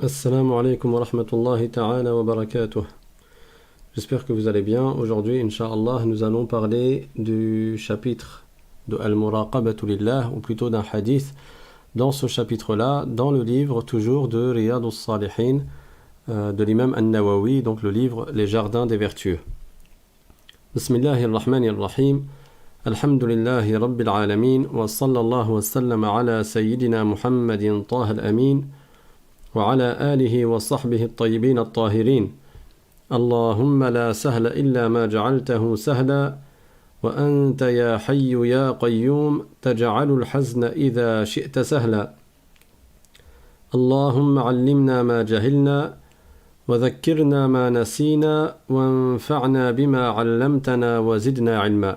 Assalamu alaikum wa rahmatullahi ta'ala wa barakatuh. J'espère que vous allez bien. Aujourd'hui, Inch'Allah, nous allons parler du chapitre de Al-Muraqabatu Lillah, ou plutôt d'un hadith dans ce chapitre-là, dans le livre toujours de Riyad al-Salihin de l'imam An-Nawawi, donc le livre Les Jardins des Vertus. Bismillahirrahmanirrahim. Alhamdulillahi Rabbil Alamin wa sallallahu wa sallam ala Sayyidina Muhammadin Taha al-Amin وعلى آله وصحبه الطيبين الطاهرين اللهم لا سهل إلا ما جعلته سهلا وأنت يا حي يا قيوم تجعل الحزن إذا شئت سهلا اللهم علمنا ما جهلنا وذكرنا ما نسينا وانفعنا بما علمتنا وزدنا علما.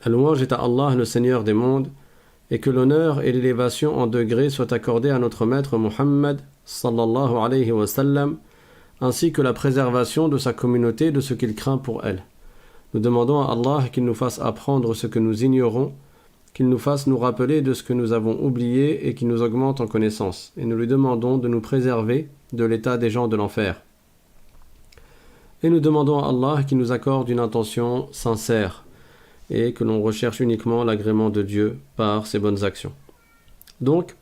La louange est à Allah, le Seigneur des mondes, et que l'honneur et l'élévation en degrés soient accordés à notre maître Muhammad sallallahu alayhi wa sallam, ainsi que la préservation de sa communauté de ce qu'il craint pour elle. Nous demandons à Allah qu'il nous fasse apprendre ce que nous ignorons, qu'il nous fasse nous rappeler de ce que nous avons oublié et qu'il nous augmente en connaissance. Et nous lui demandons de nous préserver de l'état des gens de l'enfer. Et nous demandons à Allah qu'il nous accorde une intention sincère, et que l'on recherche uniquement l'agrément de Dieu par ses bonnes actions. Donc,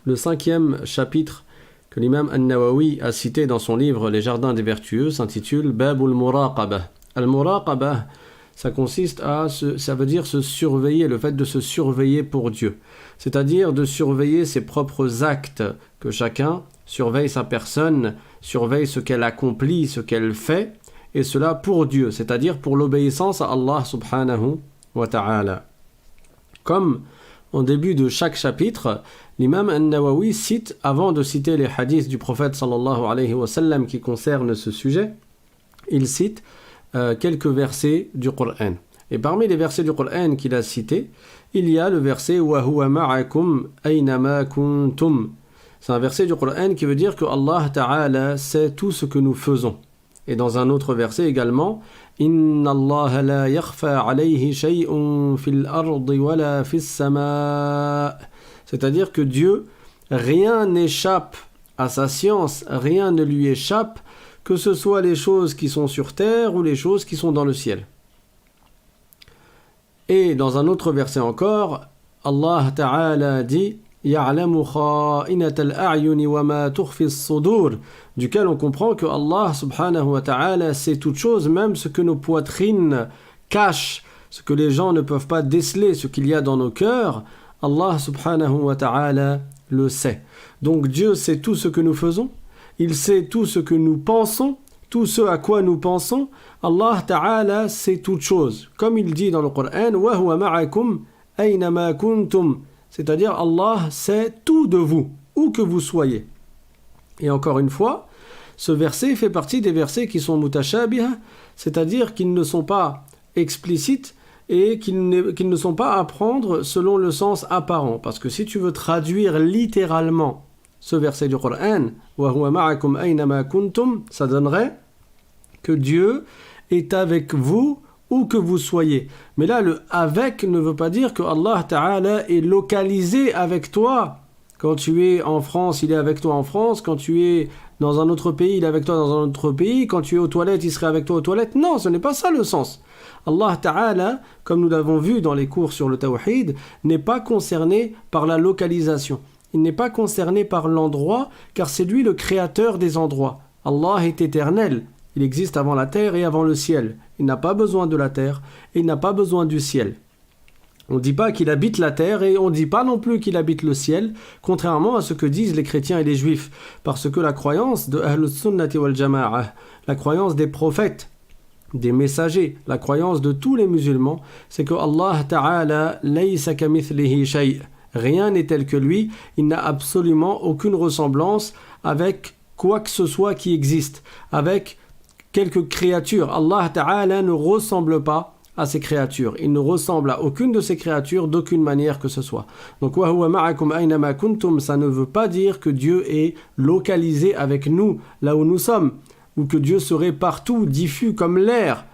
le 5e chapitre que l'imam An-Nawawi a cité dans son livre Les Jardins des Vertueux s'intitule Babul Muraqabah. Al-Muraqabah, ça consiste ça veut dire se surveiller, le fait de se surveiller pour Dieu. C'est-à-dire de surveiller ses propres actes, que chacun surveille sa personne, surveille ce qu'elle accomplit, ce qu'elle fait, et cela pour Dieu, c'est-à-dire pour l'obéissance à Allah subhanahu wa ta'ala. Comme en début de chaque chapitre, l'imam An-Nawawi cite, avant de citer les hadiths du prophète sallallahu alayhi wa sallam qui concernent ce sujet, il cite quelques versets du Coran. Et parmi les versets du Coran qu'il a cités, il y a le verset « Wa huwa ma'akum aynama kuntum ». C'est un verset du Coran qui veut dire que Allah ta'ala sait tout ce que nous faisons. Et dans un autre verset également, Inna Allah la yakhfa alayhi shay'un fil ardi wala fis sama'. C'est-à-dire que Dieu, rien n'échappe à sa science, rien ne lui échappe, que ce soit les choses qui sont sur terre ou les choses qui sont dans le ciel. Et dans un autre verset encore, Allah Ta'ala dit يَعْلَمُ خَائِنَةَ الْأَعْيُنِ وَمَا تُخْفِي الصُّدُورِ, duquel on comprend que Allah subhanahu wa ta'ala sait toutes choses, même ce que nos poitrines cachent, ce que les gens ne peuvent pas déceler, ce qu'il y a dans nos cœurs, Allah subhanahu wa ta'ala le sait. Donc Dieu sait tout ce que nous faisons, il sait tout ce que nous pensons, tout ce à quoi nous pensons, Allah ta'ala sait toutes choses. Comme il dit dans le Coran, وَهُوَ مَعَكُمْ أَيْنَمَا كُنْتُمْ, c'est-à-dire Allah sait tout de vous, où que vous soyez. Et encore une fois, ce verset fait partie des versets qui sont mutashabih, c'est-à-dire qu'ils ne sont pas explicites et qu'ils ne sont pas à prendre selon le sens apparent. Parce que si tu veux traduire littéralement ce verset du Coran, وَهُوَ مَعَكُمْ أَيْنَمَا كُنْتُمْ, ça donnerait que Dieu est avec vous où que vous soyez. Mais là, le « avec » ne veut pas dire que Allah Ta'ala est localisé avec toi. Quand tu es en France, il est avec toi en France. Quand tu es dans un autre pays, il est avec toi dans un autre pays. Quand tu es aux toilettes, il serait avec toi aux toilettes. Non, ce n'est pas ça le sens. Allah Ta'ala, comme nous l'avons vu dans les cours sur le Tawhid, n'est pas concerné par la localisation. Il n'est pas concerné par l'endroit, car c'est lui le créateur des endroits. Allah est éternel. Il existe avant la terre et avant le ciel. Il n'a pas besoin de la terre et il n'a pas besoin du ciel. On ne dit pas qu'il habite la terre et on ne dit pas non plus qu'il habite le ciel, contrairement à ce que disent les chrétiens et les juifs. Parce que la croyance de Ahlus Sunnati wal Jama'ah, la croyance des prophètes, des messagers, la croyance de tous les musulmans, c'est que Allah Ta'ala laysa kamithlihi shay'. Rien n'est tel que lui, il n'a absolument aucune ressemblance avec quoi que ce soit qui existe, avec quelques créatures. Allah Ta'ala ne ressemble pas à ces créatures. Il ne ressemble à aucune de ces créatures d'aucune manière que ce soit. Donc, ça ne veut pas dire que Dieu est localisé avec nous, là où nous sommes, ou que Dieu serait partout, diffus comme l'air.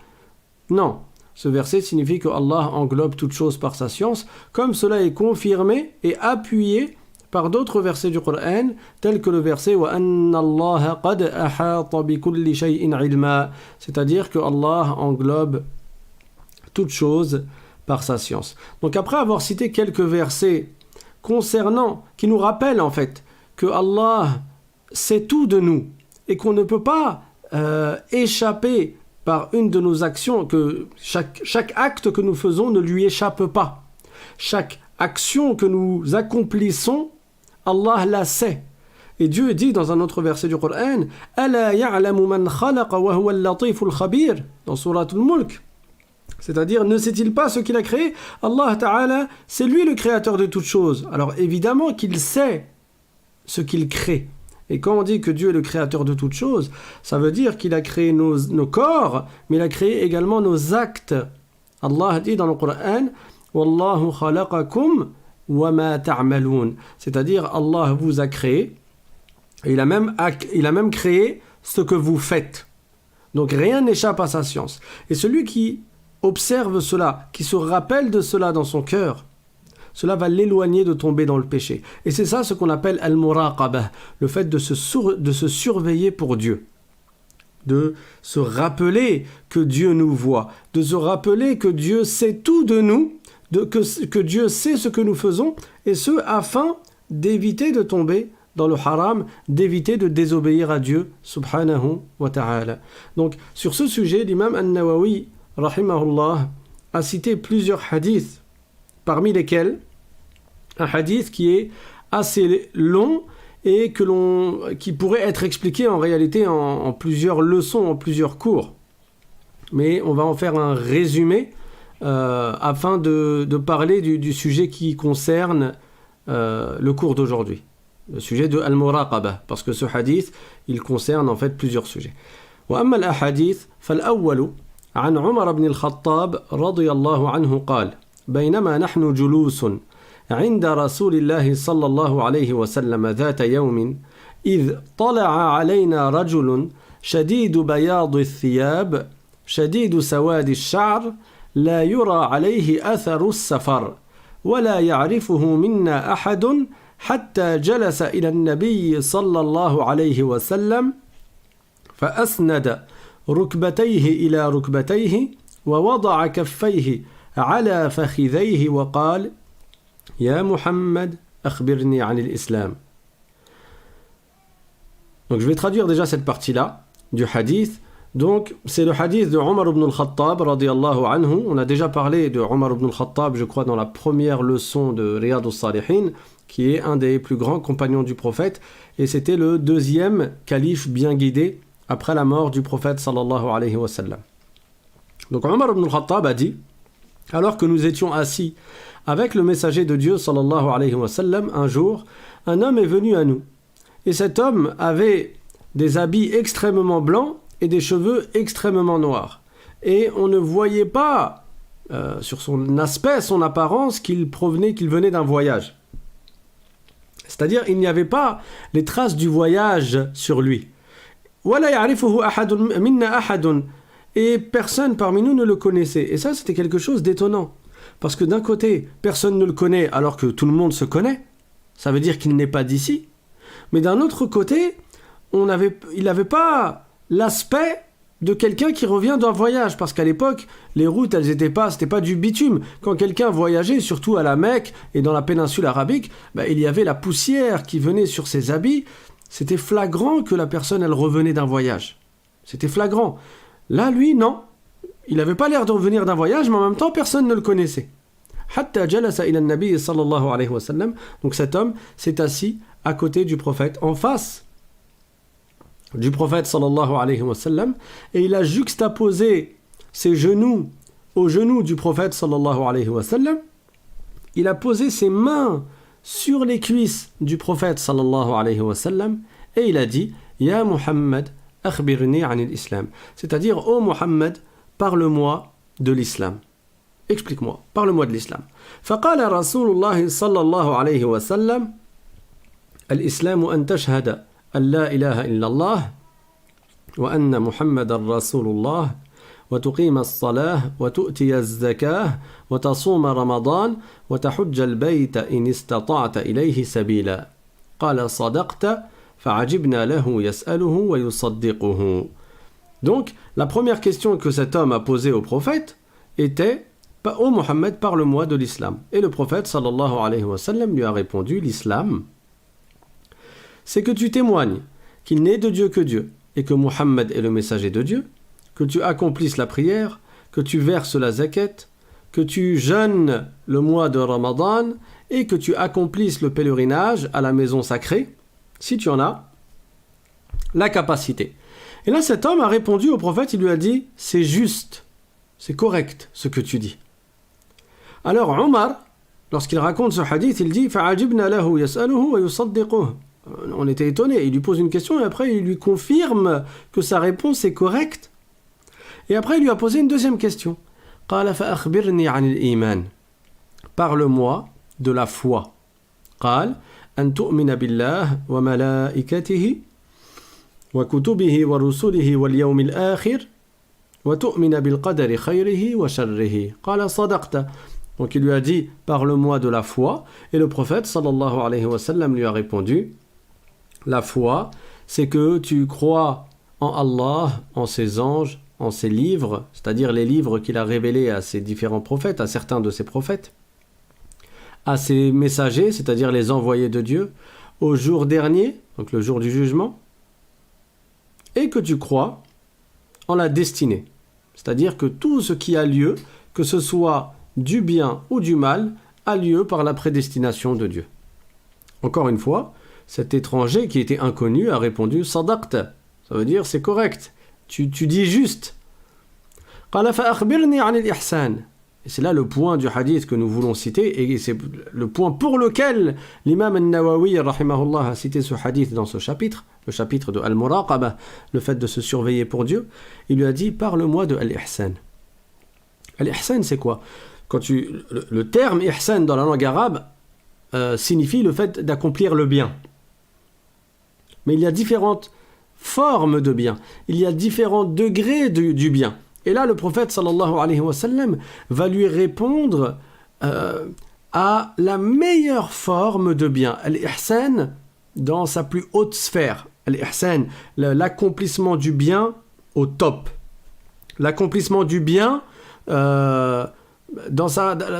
Non. Ce verset signifie que Allah englobe toute chose par sa science, comme cela est confirmé et appuyé par d'autres versets du Coran, tels que le verset وَأَنَّ اللَّهَ قَدْ أَحَاطَ بِكُلِّ شَيْءٍ عِلْمًا, c'est-à-dire que Allah englobe toute chose par sa science. Donc après avoir cité quelques versets concernant, qui nous rappellent en fait que Allah sait tout de nous et qu'on ne peut pas échapper par une de nos actions, que chaque acte que nous faisons ne lui échappe pas. Chaque action que nous accomplissons, Allah la sait. Et Dieu dit dans un autre verset du Coran, أَلَا يَعْلَمُ مَنْ خَلَقَ وَهُوَ اللَّطِيفُ الْخَبِيرُ, dans Surat al-Mulk. C'est-à-dire, ne sait-il pas ce qu'il a créé? Allah Ta'ala, c'est lui le créateur de toutes choses. Alors évidemment qu'il sait ce qu'il crée. Et quand on dit que Dieu est le créateur de toutes choses, ça veut dire qu'il a créé nos corps, mais il a créé également nos actes. Allah dit dans le Coran, Wallahu khalaqakum wa ma ta'malun. C'est-à-dire, Allah vous a créé, et il a même créé ce que vous faites. Donc rien n'échappe à sa science. Et celui qui observe cela, qui se rappelle de cela dans son cœur, cela va l'éloigner de tomber dans le péché. Et c'est ça ce qu'on appelle al-muraqabah, le fait de se surveiller pour Dieu. De se rappeler que Dieu nous voit, de se rappeler que Dieu sait tout de nous, que Dieu sait ce que nous faisons, et ce afin d'éviter de tomber dans le haram, d'éviter de désobéir à Dieu, subhanahu wa ta'ala. Donc, sur ce sujet, l'imam An-Nawawi, rahimahullah, a cité plusieurs hadiths, parmi lesquels un hadith qui est assez long et qui pourrait être expliqué en réalité en plusieurs leçons, en plusieurs cours. Mais on va en faire un résumé afin de parler du sujet qui concerne le cours d'aujourd'hui. Le sujet de Al-Muraqabah, parce que ce hadith, il concerne en fait plusieurs sujets. وأما الأحاديث فالأول عن عمر بن الخطاب رضي الله عنه قال بينما نحن جلوس عند رسول الله صلى الله عليه وسلم ذات يوم إذ طلع علينا رجل شديد بياض الثياب شديد سواد الشعر لا يرى عليه أثر السفر ولا يعرفه منا أحد حتى جلس إلى النبي صلى الله عليه وسلم فأسند ركبتيه إلى ركبتيه ووضع كفيه على فخذيه وقال يا محمد أخبرني عن الإسلام. Donc je vais traduire déjà cette partie-là du hadith. Donc c'est le hadith de Omar ibn al-Khattab radiyallahu anhu. On a déjà parlé de Omar ibn al-Khattab, je crois, dans la première leçon de Riyad al-Salihin, qui est un des plus grands compagnons du prophète, et c'était le deuxième calife bien guidé après la mort du prophète sallallahu alayhi wa sallam. Donc Omar ibn al-Khattab a dit, alors que nous étions assis avec le messager de Dieu sallallahu alayhi wa sallam, un jour, un homme est venu à nous. Et cet homme avait des habits extrêmement blancs et des cheveux extrêmement noirs. Et on ne voyait pas sur son aspect, son apparence, qu'il venait d'un voyage. C'est-à-dire, il n'y avait pas les traces du voyage sur lui. Et personne parmi nous ne le connaissait. Et ça, c'était quelque chose d'étonnant. Parce que d'un côté, personne ne le connaît alors que tout le monde se connaît. Ça veut dire qu'il n'est pas d'ici. Mais d'un autre côté, il n'avait pas l'aspect de quelqu'un qui revient d'un voyage. Parce qu'à l'époque, les routes, c'était pas du bitume. Quand quelqu'un voyageait, surtout à la Mecque et dans la péninsule arabique, il y avait la poussière qui venait sur ses habits. C'était flagrant que la personne, elle revenait d'un voyage. C'était flagrant. Là, lui, non. Il n'avait pas l'air de revenir d'un voyage, mais en même temps, personne ne le connaissait. Hatta jalasa ila an-nabi sallallahu alayhi wa sallam. Donc cet homme s'est assis à côté du prophète, en face du prophète sallallahu alayhi wa sallam, et il a juxtaposé ses genoux aux genoux du prophète sallallahu alayhi wa sallam. Il a posé ses mains sur les cuisses du prophète sallallahu alayhi wa sallam, et il a dit « Ya Muhammad, akhbirni anil islam » c'est-à-dire « Oh Muhammad, parle-moi de l'islam. Explique-moi, parle-moi de l'islam. » فقال رسول الله صلى الله عليه وسلم الإسلام أن تشهد أن لا إله إلا الله وأن محمد رسول الله وتقيم الصلاة وتؤتي الزكاة وتصوم رمضان وتحج البيت إن استطعت إليه سبيلا. قال صدقت فعجبنا له يسأله ويصدقه. Donc, la première question que cet homme a posée au prophète était « Ô Mohammed, parle-moi de l'islam ». Et le prophète, sallallahu alayhi wa sallam, lui a répondu « L'islam, c'est que tu témoignes qu'il n'est de Dieu que Dieu, et que Mohammed est le messager de Dieu, que tu accomplisses la prière, que tu verses la zakat, que tu jeûnes le mois de Ramadan, et que tu accomplisses le pèlerinage à la maison sacrée, si tu en as la capacité. » Et là, cet homme a répondu au prophète, il lui a dit « C'est juste, c'est correct ce que tu dis. » Alors Omar, lorsqu'il raconte ce hadith, il dit « فَعَجِبْنَا لَهُ يَسْأَلُهُ وَيُصَدِّقُهُ » On était étonné, il lui pose une question et après il lui confirme que sa réponse est correcte. Et après il lui a posé une deuxième question. قال فأخبرني عن الإيمان. Parle-moi de la foi. قال أن تؤمن بالله وملائكته وكتبه ورسله واليوم الآخر وتؤمن بالقدر خيره وشره. قال صدقت. Donc il lui a dit parle-moi de la foi et le prophète sallallahu alayhi wa sallam lui a répondu la foi c'est que tu crois en Allah, en ses anges, en ses livres, c'est-à-dire les livres qu'il a révélés à ses différents prophètes, à certains de ses prophètes, à ses messagers, c'est-à-dire les envoyés de Dieu, au jour dernier, donc le jour du jugement, et que tu crois en la destinée, c'est-à-dire que tout ce qui a lieu, que ce soit du bien ou du mal, a lieu par la prédestination de Dieu. Encore une fois, cet étranger qui était inconnu a répondu « Sadaqta », ça veut dire « c'est correct ». Tu dis juste. Et c'est là le point du hadith que nous voulons citer, et c'est le point pour lequel l'imam al-Nawawi rahimahullah a cité ce hadith dans ce chapitre, le chapitre de Al-Muraqaba, le fait de se surveiller pour Dieu. Il lui a dit, parle-moi de Al-Ihsan. Al-Ihsan, c'est quoi? Le terme Ihsan dans la langue arabe signifie le fait d'accomplir le bien. Mais il y a différentes formes de bien. Il y a différents degrés du bien. Et là, le prophète sallallahu alayhi wa sallam va lui répondre à la meilleure forme de bien. Al-Ihsan dans sa plus haute sphère. Al-Ihsan, l'accomplissement du bien au top. L'accomplissement du bien dans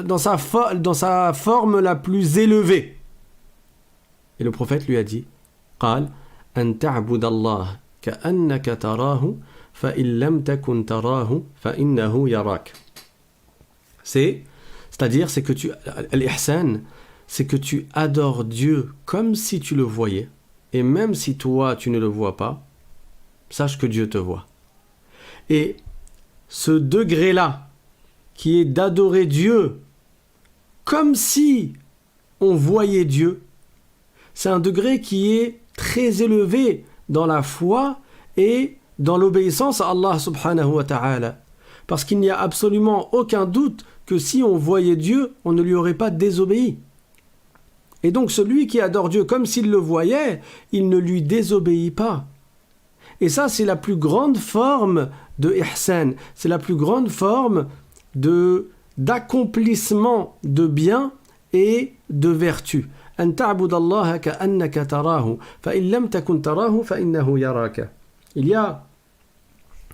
sa forme la plus élevée. Et le prophète lui a dit قال أن تعبد الله كأنك تراه فإن لم تكن تراه فإنه يراك. C'est-à-dire c'est que l'ihsan, c'est que tu adores Dieu comme si tu le voyais, et même si toi tu ne le vois pas, sache que Dieu te voit. Et ce degré-là, qui est d'adorer Dieu comme si on voyait Dieu, c'est un degré qui est très élevé dans la foi et dans l'obéissance à Allah subhanahu wa ta'ala. Parce qu'il n'y a absolument aucun doute que si on voyait Dieu, on ne lui aurait pas désobéi. Et donc celui qui adore Dieu comme s'il le voyait, il ne lui désobéit pas. Et ça, c'est la plus grande forme de ihsan, c'est la plus grande forme d'accomplissement de bien et de vertu. أن تعبد الله كأنك تراه فإن لم تكن تراه فإنه يراك. Il y a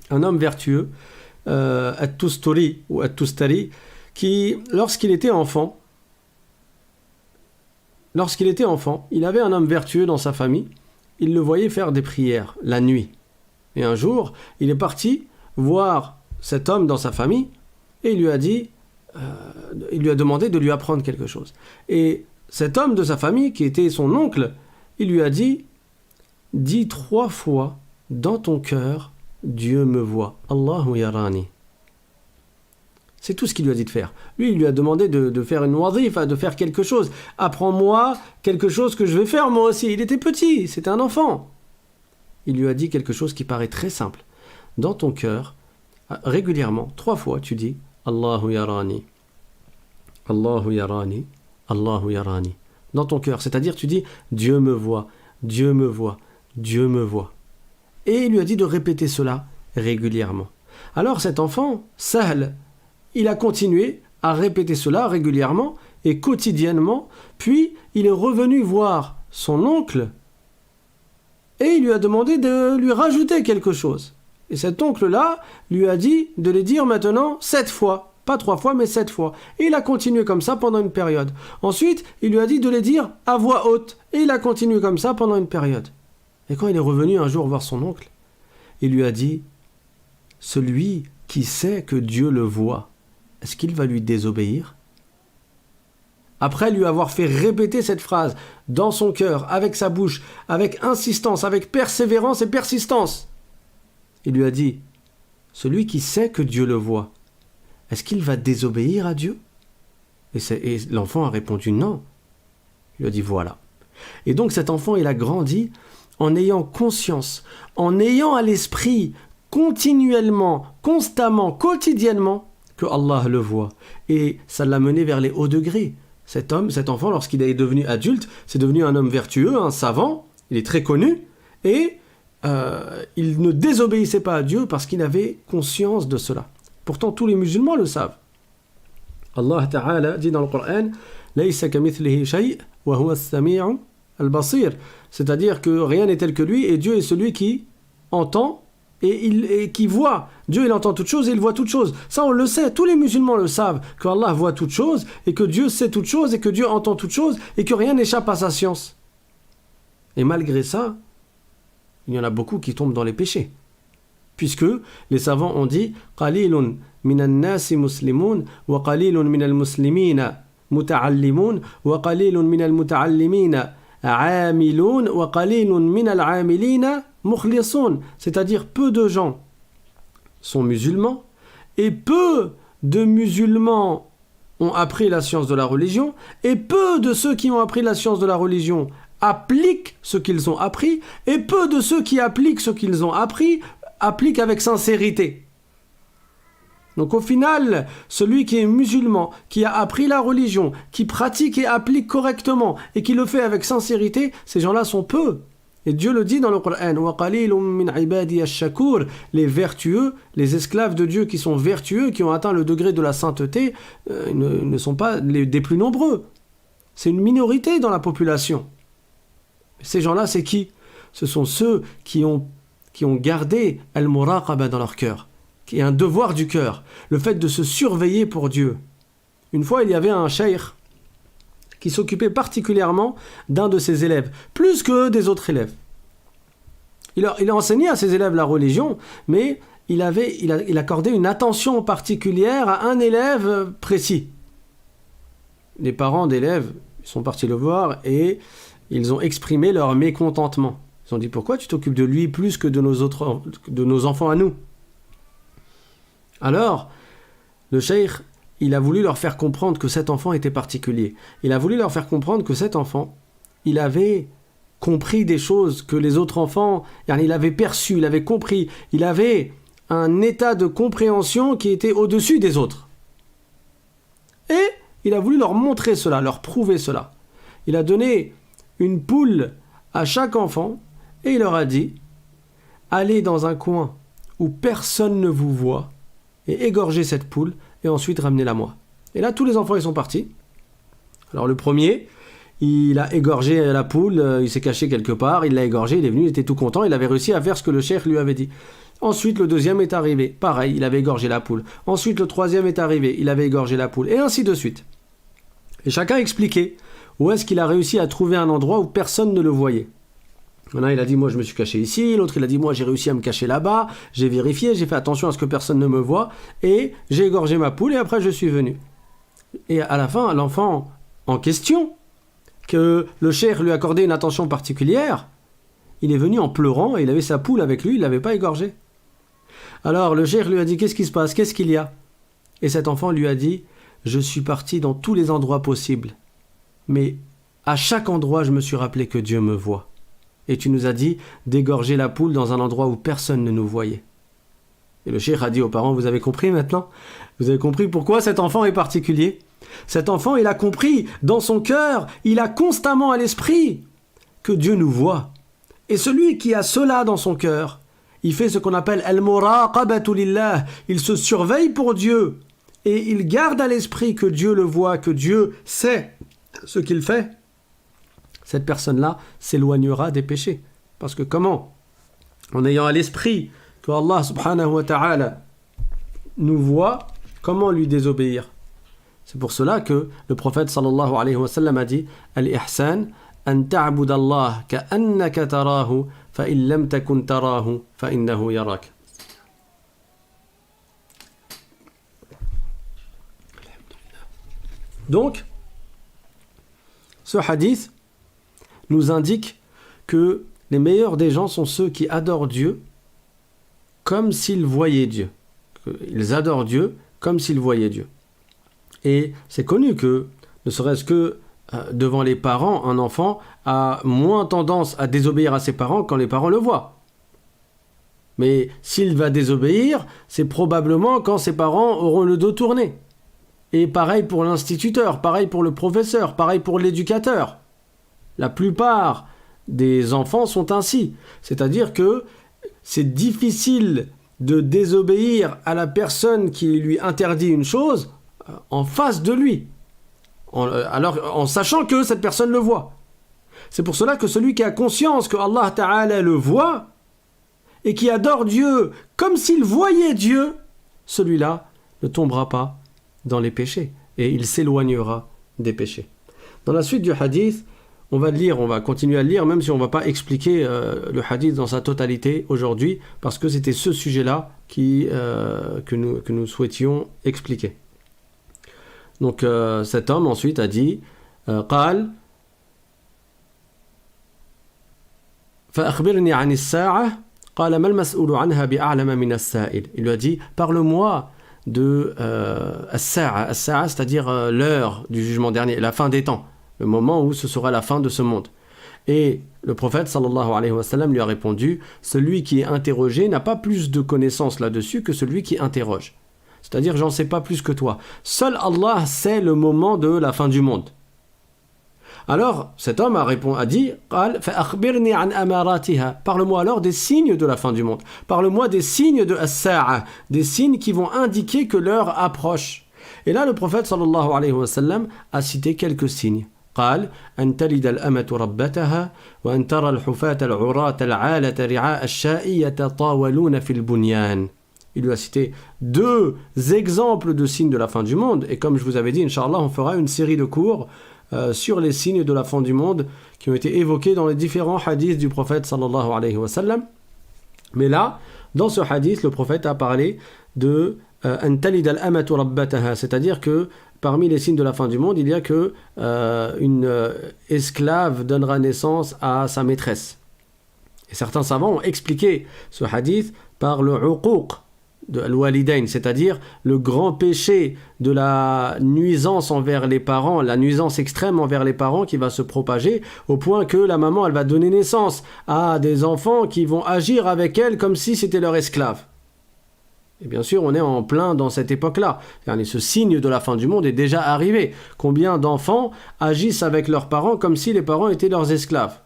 un homme vertueux, At-Tustari ou At-Tustari, qui, lorsqu'il était enfant, il avait un homme vertueux dans sa famille, il le voyait faire des prières la nuit. Et un jour, il est parti voir cet homme dans sa famille et il lui a demandé de lui apprendre quelque chose. Et cet homme de sa famille, qui était son oncle, il lui a dit « Dis 3 fois dans ton cœur, Dieu me voit. Allahu yarani. » C'est tout ce qu'il lui a dit de faire. Lui, il lui a demandé de faire une wazifa, de faire quelque chose. « Apprends-moi quelque chose que je vais faire moi aussi. » Il était petit, c'était un enfant. Il lui a dit quelque chose qui paraît très simple. Dans ton cœur, régulièrement, 3 fois, tu dis « Allahu yarani. Allahu yarani. Allahu yarani. » Dans ton cœur, c'est-à-dire tu dis « Dieu me voit, Dieu me voit, Dieu me voit. » Et il lui a dit de répéter cela régulièrement. Alors cet enfant, Sahl, il a continué à répéter cela régulièrement et quotidiennement, puis il est revenu voir son oncle et il lui a demandé de lui rajouter quelque chose. Et cet oncle-là lui a dit de les dire maintenant 7 fois. Pas 3 fois, mais 7 fois. Et il a continué comme ça pendant une période. Ensuite, il lui a dit de les dire à voix haute. Et il a continué comme ça pendant une période. Et quand il est revenu un jour voir son oncle, il lui a dit « Celui qui sait que Dieu le voit, est-ce qu'il va lui désobéir ?» Après lui avoir fait répéter cette phrase dans son cœur, avec sa bouche, avec insistance, avec persévérance et persistance, il lui a dit « Celui qui sait que Dieu le voit, est-ce qu'il va désobéir à Dieu ?» Et l'enfant a répondu « Non ». Il lui a dit « Voilà ». Et donc cet enfant, il a grandi en ayant conscience, en ayant à l'esprit continuellement, constamment, quotidiennement que Allah le voit. Et ça l'a mené vers les hauts degrés. Cet enfant, lorsqu'il est devenu adulte, c'est devenu un homme vertueux, un savant, il est très connu, et il ne désobéissait pas à Dieu parce qu'il avait conscience de cela. Pourtant, tous les musulmans le savent. Allah Ta'ala dit dans le Coran « Laysa kamithlihi shay' wa huwa as-sami'u al-basir » C'est-à-dire que rien n'est tel que lui, et Dieu est celui qui entend et qui voit. Dieu, il entend toutes choses et il voit toutes choses. Ça, on le sait, tous les musulmans le savent, que Allah voit toutes choses, et que Dieu sait toutes choses, et que Dieu entend toutes choses, et que rien n'échappe à sa science. Et malgré ça, il y en a beaucoup qui tombent dans les péchés. Puisque les savants ont dit « Qalilun minan nasi muslimun, wa qalilun minal muslimina muta'allimun, wa qalilun minal muta'allimina amilun, wa qalilun minal amilina mukhlisun » C'est-à-dire peu de gens sont musulmans et peu de musulmans ont appris la science de la religion et peu de ceux qui ont appris la science de la religion appliquent ce qu'ils ont appris et peu de ceux qui appliquent ce qu'ils ont appris appliquent avec sincérité. Donc au final, celui qui est musulman, qui a appris la religion, qui pratique et applique correctement et qui le fait avec sincérité, ces gens-là sont peu. Et Dieu le dit dans le Coran, وَقَلِيلٌ مِّنْ عِبَادِيَ الشَّكُورِ Les vertueux, les esclaves de Dieu qui sont vertueux, qui ont atteint le degré de la sainteté, ne sont pas des plus nombreux. C'est une minorité dans la population. Ces gens-là, c'est qui? Ce sont ceux qui ont gardé al-muraqaba dans leur cœur, qui est un devoir du cœur, le fait de se surveiller pour Dieu. Une fois, il y avait un cheikh qui s'occupait particulièrement d'un de ses élèves, plus que des autres élèves. Il a enseigné à ses élèves la religion, mais il accordait une attention particulière à un élève précis. Les parents d'élèves sont partis le voir et ils ont exprimé leur mécontentement. Ils ont dit « Pourquoi tu t'occupes de lui plus que de nos enfants à nous ?» Alors, le cheikh, il a voulu leur faire comprendre que cet enfant était particulier. Il a voulu leur faire comprendre que cet enfant, il avait compris des choses que les autres enfants, il avait perçu, il avait compris, il avait un état de compréhension qui était au-dessus des autres. Et il a voulu leur montrer cela, leur prouver cela. Il a donné une poule à chaque enfant et il leur a dit « Allez dans un coin où personne ne vous voit et égorgez cette poule et ensuite ramenez-la moi. » Et là, tous les enfants, ils sont partis. Alors le premier, il a égorgé la poule, il s'est caché quelque part, il l'a égorgé, il est venu, il était tout content, il avait réussi à faire ce que le cheikh lui avait dit. Ensuite, le deuxième est arrivé, pareil, il avait égorgé la poule. Ensuite, le troisième est arrivé, il avait égorgé la poule, et ainsi de suite. Et chacun expliquait où est-ce qu'il a réussi à trouver un endroit où personne ne le voyait. Maintenant, il a dit, moi je me suis caché ici, l'autre il a dit, moi j'ai réussi à me cacher là-bas, j'ai vérifié, j'ai fait attention à ce que personne ne me voit, et j'ai égorgé ma poule, et après je suis venu. Et à la fin, l'enfant en question, que le cheikh lui accordait une attention particulière, il est venu en pleurant, et il avait sa poule avec lui, il ne l'avait pas égorgée. Alors le cheikh lui a dit, qu'est-ce qui se passe, qu'est-ce qu'il y a? Et cet enfant lui a dit, je suis parti dans tous les endroits possibles, mais à chaque endroit je me suis rappelé que Dieu me voit. Et tu nous as dit d'égorger la poule dans un endroit où personne ne nous voyait. Et le cheikh a dit aux parents, vous avez compris maintenant? Vous avez compris pourquoi cet enfant est particulier? Cet enfant, il a compris dans son cœur, il a constamment à l'esprit que Dieu nous voit. Et celui qui a cela dans son cœur, il fait ce qu'on appelle al-muraqabatu lillah, il se surveille pour Dieu, et il garde à l'esprit que Dieu le voit, que Dieu sait ce qu'il fait, cette personne-là s'éloignera des péchés. Parce que comment? En ayant à l'esprit que Allah subhanahu wa ta'ala nous voit, comment lui désobéir? C'est pour cela que le prophète sallallahu alayhi wa sallam a dit Al-ihsan an ta'bud Allah ka'annaka tarahu fa in lam takun tarahu fa innahu yarak. Donc, ce hadith nous indique que les meilleurs des gens sont ceux qui adorent Dieu comme s'ils voyaient Dieu. Ils adorent Dieu comme s'ils voyaient Dieu. Et c'est connu que, ne serait-ce que devant les parents, un enfant a moins tendance à désobéir à ses parents quand les parents le voient. Mais s'il va désobéir, c'est probablement quand ses parents auront le dos tourné. Et pareil pour l'instituteur, pareil pour le professeur, pareil pour l'éducateur. La plupart des enfants sont ainsi. C'est-à-dire que c'est difficile de désobéir à la personne qui lui interdit une chose en face de lui, en sachant que cette personne le voit. C'est pour cela que celui qui a conscience que Allah Ta'ala le voit et qui adore Dieu comme s'il voyait Dieu, celui-là ne tombera pas dans les péchés et il s'éloignera des péchés. Dans la suite du hadith, on va continuer à le lire, même si on ne va pas expliquer le hadith dans sa totalité aujourd'hui, parce que c'était ce sujet-là que nous souhaitions expliquer. Donc cet homme ensuite a dit قال فأخبرني عن الساعة قال ما المسؤول عنها بأعلم من السائل. Il lui a dit parle-moi de as-sa'a, c'est-à-dire l'heure du jugement dernier, la fin des temps, le moment où ce sera la fin de ce monde. Et le prophète sallallahu alayhi wa sallam lui a répondu celui qui est interrogé n'a pas plus de connaissances là-dessus que celui qui interroge. C'est-à-dire, j'en sais pas plus que toi. Seul Allah sait le moment de la fin du monde. Alors, cet homme a dit parle-moi alors des signes de la fin du monde. Parle-moi des signes de as-sa'a, des signes qui vont indiquer que l'heure approche. Et là, le prophète sallallahu alayhi wa sallam a cité quelques signes. قال أن تلد الأمة ربتها وأن ترى الحفاة العراة العالة رعاء الشاء يتطاولون في البنيان. Il lui a cité 2 exemples de signes de la fin du monde. Et comme je vous avais dit, Inch'Allah, on fera une série de cours sur les signes de la fin du monde qui ont été évoqués dans les différents hadiths du prophète sallallahu alayhi wa sallam. Mais là, dans ce hadith, le prophète a parlé de أن تلد الأمة ربتها, c'est-à-dire que parmi les signes de la fin du monde, il y a que une esclave donnera naissance à sa maîtresse. Et certains savants ont expliqué ce hadith par le uquq de al-walidain, c'est-à-dire le grand péché de la nuisance envers les parents, la nuisance extrême envers les parents qui va se propager au point que la maman, elle va donner naissance à des enfants qui vont agir avec elle comme si c'était leur esclave. Et bien sûr, on est en plein dans cette époque-là. Ce signe de la fin du monde est déjà arrivé. Combien d'enfants agissent avec leurs parents comme si les parents étaient leurs esclaves?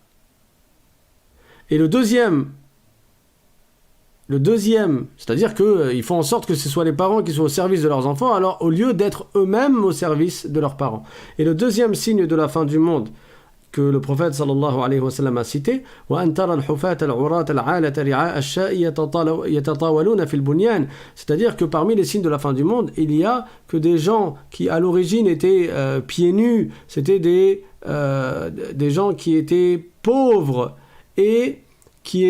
Et le deuxième, c'est-à-dire qu'ils font en sorte que ce soit les parents qui soient au service de leurs enfants, alors au lieu d'être eux-mêmes au service de leurs parents. Et le deuxième signe de la fin du monde que le prophète sallallahu alayhi wa sallam a cité, c'est-à-dire que parmi les signes de la fin du monde, il y a que des gens qui à l'origine étaient pieds nus, c'était des gens qui étaient pauvres et qui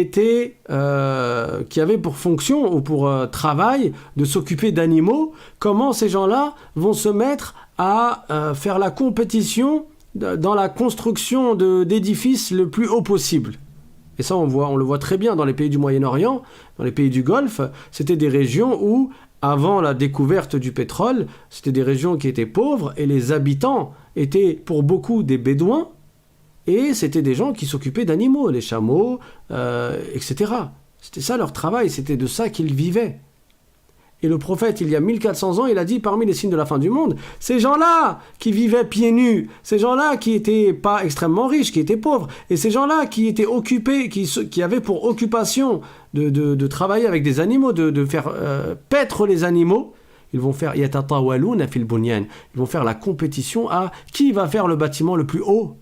avaient pour fonction ou pour travail de s'occuper d'animaux. Comment ces gens-là vont se mettre à faire la compétition dans la construction d'édifices le plus haut possible? Et ça, on le voit très bien dans les pays du Moyen-Orient, dans les pays du Golfe. C'était des régions où, avant la découverte du pétrole, c'était des régions qui étaient pauvres et les habitants étaient pour beaucoup des bédouins et c'était des gens qui s'occupaient d'animaux, les chameaux, etc. C'était ça leur travail, c'était de ça qu'ils vivaient. Et le prophète, il y a 1400 ans, il a dit parmi les signes de la fin du monde, ces gens-là qui vivaient pieds nus, ces gens-là qui n'étaient pas extrêmement riches, qui étaient pauvres, et ces gens-là qui étaient occupés, qui avaient pour occupation de travailler avec des animaux, de faire paître les animaux, ils vont faire yatatawaluna fil bunyan, ils vont faire la compétition à qui va faire le bâtiment le plus haut.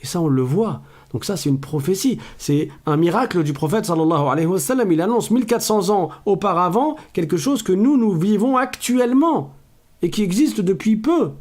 Et ça, on le voit. Donc ça, c'est une prophétie. C'est un miracle du prophète sallallahu alayhi wa sallam. Il annonce 1400 ans auparavant quelque chose que nous vivons actuellement et qui existe depuis peu.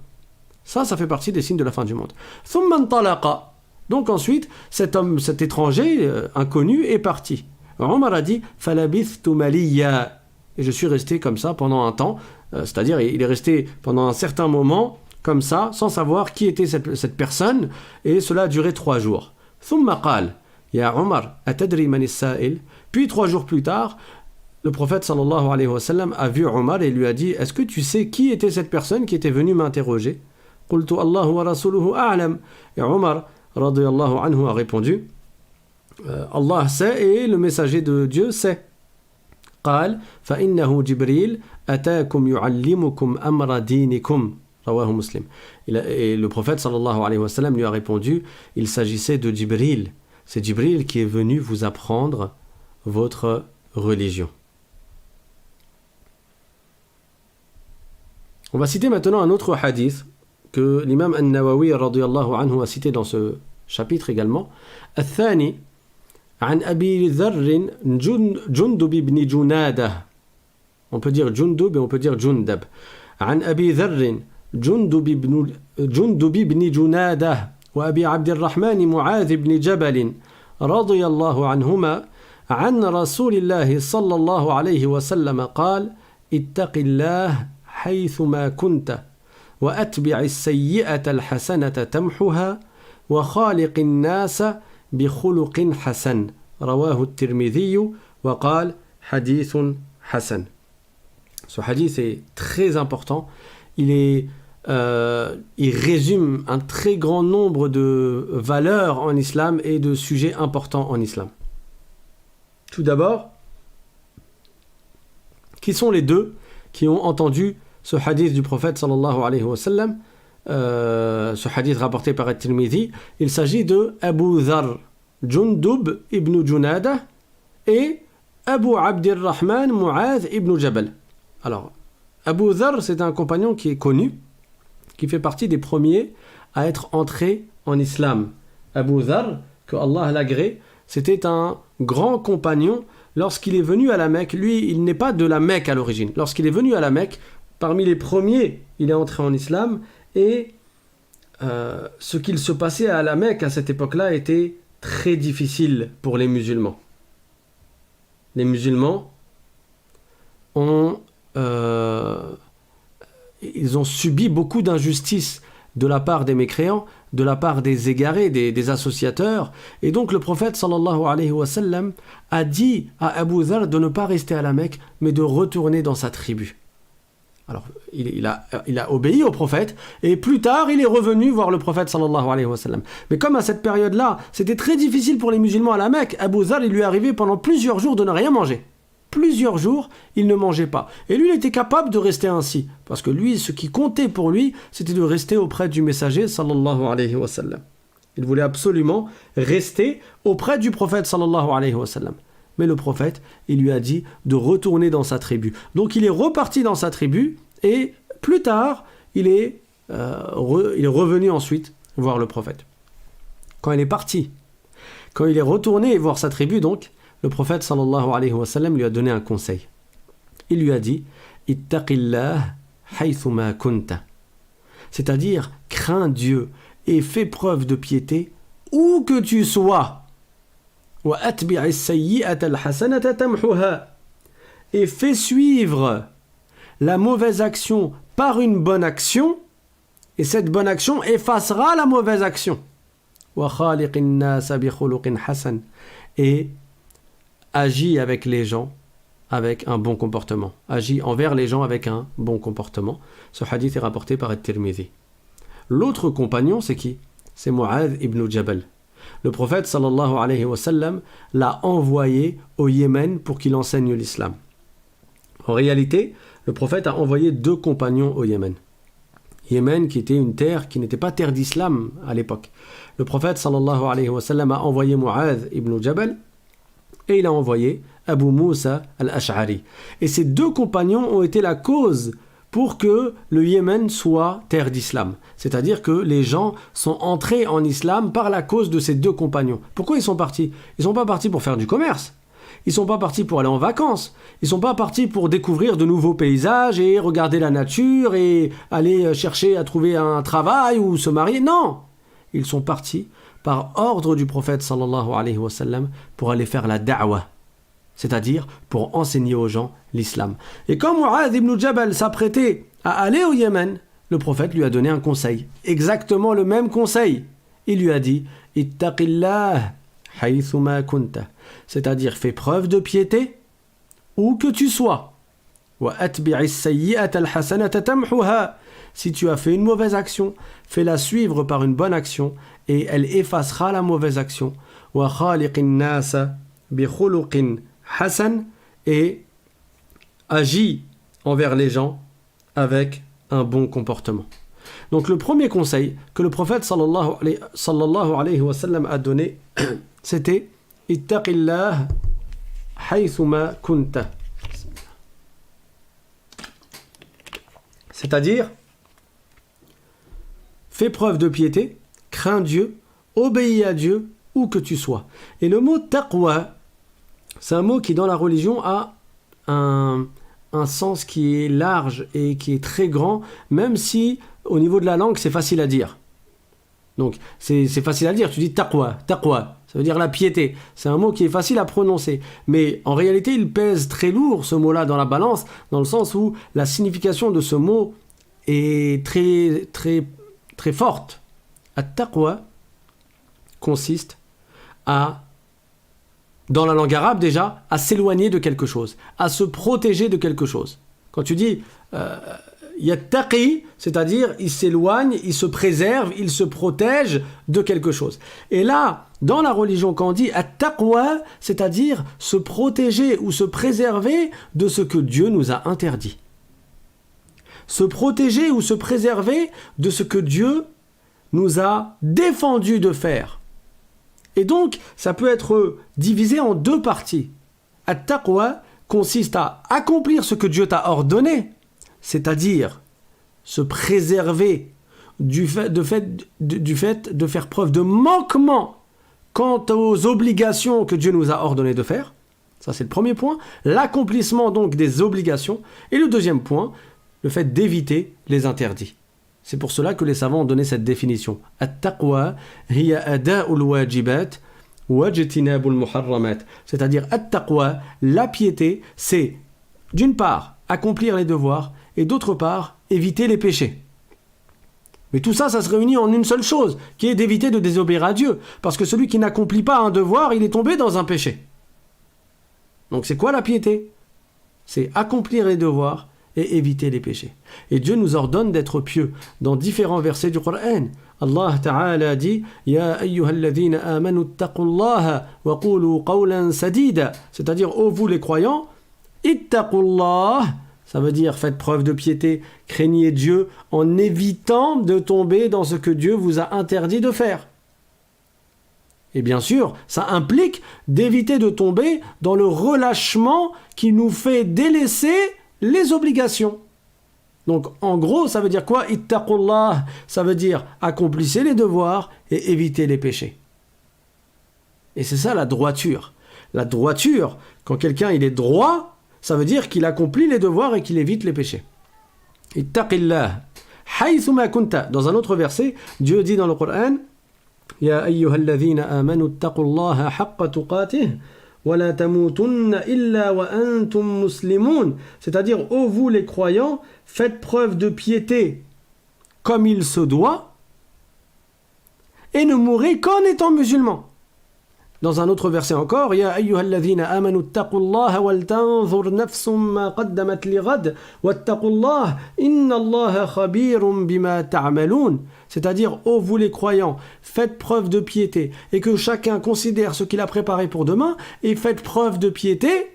Ça fait partie des signes de la fin du monde. Thumma intalaqa. Donc ensuite, cet étranger inconnu est parti. Omar a dit « Falabithtu maliya » et je suis resté comme ça pendant un temps. C'est-à-dire, il est resté pendant un certain moment comme ça, sans savoir qui était cette personne, et cela a duré 3 jours. ثم قال يا عمر أتدري من السائل. Puis 3 jours plus tard, le prophète sallallahu alayhi wa sallam a vu Omar et lui a dit est-ce que tu sais qui était cette personne qui était venue m'interroger? قلت الله ورسوله أعلم. Et Omar radiyallahu anhu a répondu Allah sait et le messager de Dieu sait. قال فإنه جبريل أتاكم يعلمكم أمر دينكم. Rawahu Muslim. Et le prophète sallallahu alayhi wa sallam lui a répondu il s'agissait de Jibril. C'est Jibril qui est venu vous apprendre votre religion. On va citer maintenant un autre hadith que l'imam An-Nawawi radiyallahu anhu a cité dans ce chapitre également. الثاني عن أبي ذر جندب بن جنادة. On peut dire Jundub et on peut dire Jundab. عن أبي ذر جندب بن جنادة وأبي عبد الرحمن معاذ بن جبل رضي الله عنهما عن رسول الله صلى الله عليه وسلم قال اتق الله حيثما كنت وأتبع السيئة الحسنة تمحها وخالق الناس بخلق حسن رواه الترمذي وقال حديث حسن. Ce hadith est très important. Il résume un très grand nombre de valeurs en islam et de sujets importants en islam. Tout d'abord, qui sont les deux qui ont entendu ce hadith du prophète sallallahu alayhi wa sallam, ce hadith rapporté par At-Tirmidhi? Il s'agit de Abu Dharr, Jundub ibn Junada et Abu Abdirrahman Mu'adh ibn Jabal. Alors, Abu Dharr, c'est un compagnon qui est connu, qui fait partie des premiers à être entré en islam. Abu Dharr, que Allah l'agrée, c'était un grand compagnon. Lorsqu'il est venu à la Mecque, lui, il n'est pas de la Mecque à l'origine. Lorsqu'il est venu à la Mecque, parmi les premiers, il est entré en islam. Et ce qu'il se passait à la Mecque à cette époque-là était très difficile pour les musulmans. Les musulmans ils ont subi beaucoup d'injustices de la part des mécréants, de la part des égarés, des associateurs. Et donc le prophète sallallahu alayhi wa sallam a dit à Abu Dharr de ne pas rester à la Mecque, mais de retourner dans sa tribu. Alors il a obéi au prophète, et plus tard il est revenu voir le prophète sallallahu alayhi wa sallam. Mais comme à cette période-là, c'était très difficile pour les musulmans à la Mecque, Abu Dharr, il lui est arrivé pendant plusieurs jours de ne rien manger. Plusieurs jours, il ne mangeait pas. Et lui, il était capable de rester ainsi. Parce que lui, ce qui comptait pour lui, c'était de rester auprès du messager, sallallahu alayhi wa sallam. Il voulait absolument rester auprès du prophète, sallallahu alayhi wa sallam. Mais le prophète, il lui a dit de retourner dans sa tribu. Donc il est reparti dans sa tribu, et plus tard, il est revenu ensuite voir le prophète. Quand il est parti, quand il est retourné voir sa tribu, donc, le prophète sallallahu alayhi wa sallam lui a donné un conseil. Il lui a dit Ittaqillah haythuma kunta. C'est-à-dire, crains Dieu et fais preuve de piété où que tu sois. Wa atbi'i sayyi'ata al-hasanata tamhuha. Et fais suivre la mauvaise action par une bonne action, et cette bonne action effacera la mauvaise action. Wa khaliqin nasa bi khuluqin hasan. Et agis avec les gens avec un bon comportement. Agis envers les gens avec un bon comportement. Ce hadith est rapporté par At-Tirmidhi. L'autre compagnon, c'est qui? C'est Mu'adh ibn Jabal. Le prophète sallallahu alayhi wa sallam l'a envoyé au Yémen pour qu'il enseigne l'islam. En réalité, le prophète a envoyé 2 compagnons au Yémen. Yémen qui était une terre qui n'était pas terre d'islam à l'époque. Le prophète sallallahu alayhi wa sallam a envoyé Mu'adh ibn Jabal et il a envoyé Abu Musa al-Ash'ari. Et ces 2 compagnons ont été la cause pour que le Yémen soit terre d'islam. C'est-à-dire que les gens sont entrés en islam par la cause de ces 2 compagnons. Pourquoi ils sont partis ? Ils ne sont pas partis pour faire du commerce. Ils ne sont pas partis pour aller en vacances. Ils ne sont pas partis pour découvrir de nouveaux paysages et regarder la nature et aller chercher à trouver un travail ou se marier. Non! Ils sont partis par ordre du prophète sallallahu alayhi wa sallam pour aller faire la da'wah, c'est-à-dire pour enseigner aux gens l'islam. Et quand Mu'adh ibn Jabal s'apprêtait à aller au Yémen, le prophète lui a donné un conseil, exactement le même conseil. Il lui a dit « Ittaqillah haythuma kunta » c'est-à-dire fais preuve de piété où que tu sois. Wa atbi'is sayyi'ata al-hasanata tamhuha. Si tu as fait une mauvaise action, fais-la suivre par une bonne action et elle effacera la mauvaise action. Wa khaliqin nasa bi khuluqin hasan, et agis envers les gens avec un bon comportement. Donc le premier conseil que le prophète sallallahu alayhi wa sallam a donné, c'était Ittaqillah haythuma kunta. C'est-à-dire, fais preuve de piété, crains Dieu, obéis à Dieu où que tu sois. Et le mot taqwa, c'est un mot qui dans la religion a un sens qui est large et qui est très grand, même si au niveau de la langue c'est facile à dire. Donc c'est facile à dire, tu dis taqwa, taqwa, ça veut dire la piété. C'est un mot qui est facile à prononcer, mais en réalité il pèse très lourd ce mot-là dans la balance, dans le sens où la signification de ce mot est très, très, très forte. At-taqwa consiste à, dans la langue arabe déjà, à s'éloigner de quelque chose, à se protéger de quelque chose. Quand tu dis yattaqi, c'est-à-dire il s'éloigne, il se préserve, il se protège de quelque chose. Et là, dans la religion, quand on dit at-taqwa, c'est-à-dire se protéger ou se préserver de ce que Dieu nous a interdit. Se protéger ou se préserver de ce que Dieu nous a défendu de faire. Et donc, ça peut être divisé en 2 parties. At-taqwa consiste à accomplir ce que Dieu t'a ordonné, c'est-à-dire se préserver du fait de faire preuve de manquement quant aux obligations que Dieu nous a ordonné de faire. Ça, c'est le premier point. L'accomplissement donc des obligations. Et le deuxième point, le fait d'éviter les interdits. C'est pour cela que les savants ont donné cette définition. At-taqwa hiya ada'ul wajibat wajtinabul muharramat. C'est-à-dire at-taqwa, la piété, c'est d'une part accomplir les devoirs et d'autre part éviter les péchés. Mais tout ça, ça se réunit en une seule chose, qui est d'éviter de désobéir à Dieu. Parce que celui qui n'accomplit pas un devoir, il est tombé dans un péché. Donc c'est quoi la piété ? C'est accomplir les devoirs et éviter les péchés. Et Dieu nous ordonne d'être pieux dans différents versets du Coran. Allah Ta'ala dit Ya ayyuhalladhina amanu ittaqullaha wa qulu qawlan sadida. C'est-à-dire, ô vous les croyants, ittaqullah, ça veut dire faites preuve de piété, craignez Dieu en évitant de tomber dans ce que Dieu vous a interdit de faire. Et bien sûr, ça implique d'éviter de tomber dans le relâchement qui nous fait délaisser les obligations. Donc en gros, ça veut dire quoi ? Ittaqullah, ça veut dire accomplissez les devoirs et évitez les péchés. Et c'est ça la droiture. La droiture, quand quelqu'un il est droit, ça veut dire qu'il accomplit les devoirs et qu'il évite les péchés. Ittaqillah haythuma kunta. Dans un autre verset, Dieu dit dans le Coran Ya ayyuhalladhina amanu ittaqullaha haqqa tuqatih wa la tamutunna illa wa antum muslimun. C'est-à-dire, ô vous les croyants, faites preuve de piété comme il se doit et ne mourrez qu'en étant musulmans. Dans un autre verset encore, Ya ayyuhalladhina amanu ittaqullaha wal tanzur nafsum ma qaddamat lighad wattaqullah innallaha khabirum bima ta'malun. C'est-à-dire, ô vous les croyants, faites preuve de piété et que chacun considère ce qu'il a préparé pour demain et faites preuve de piété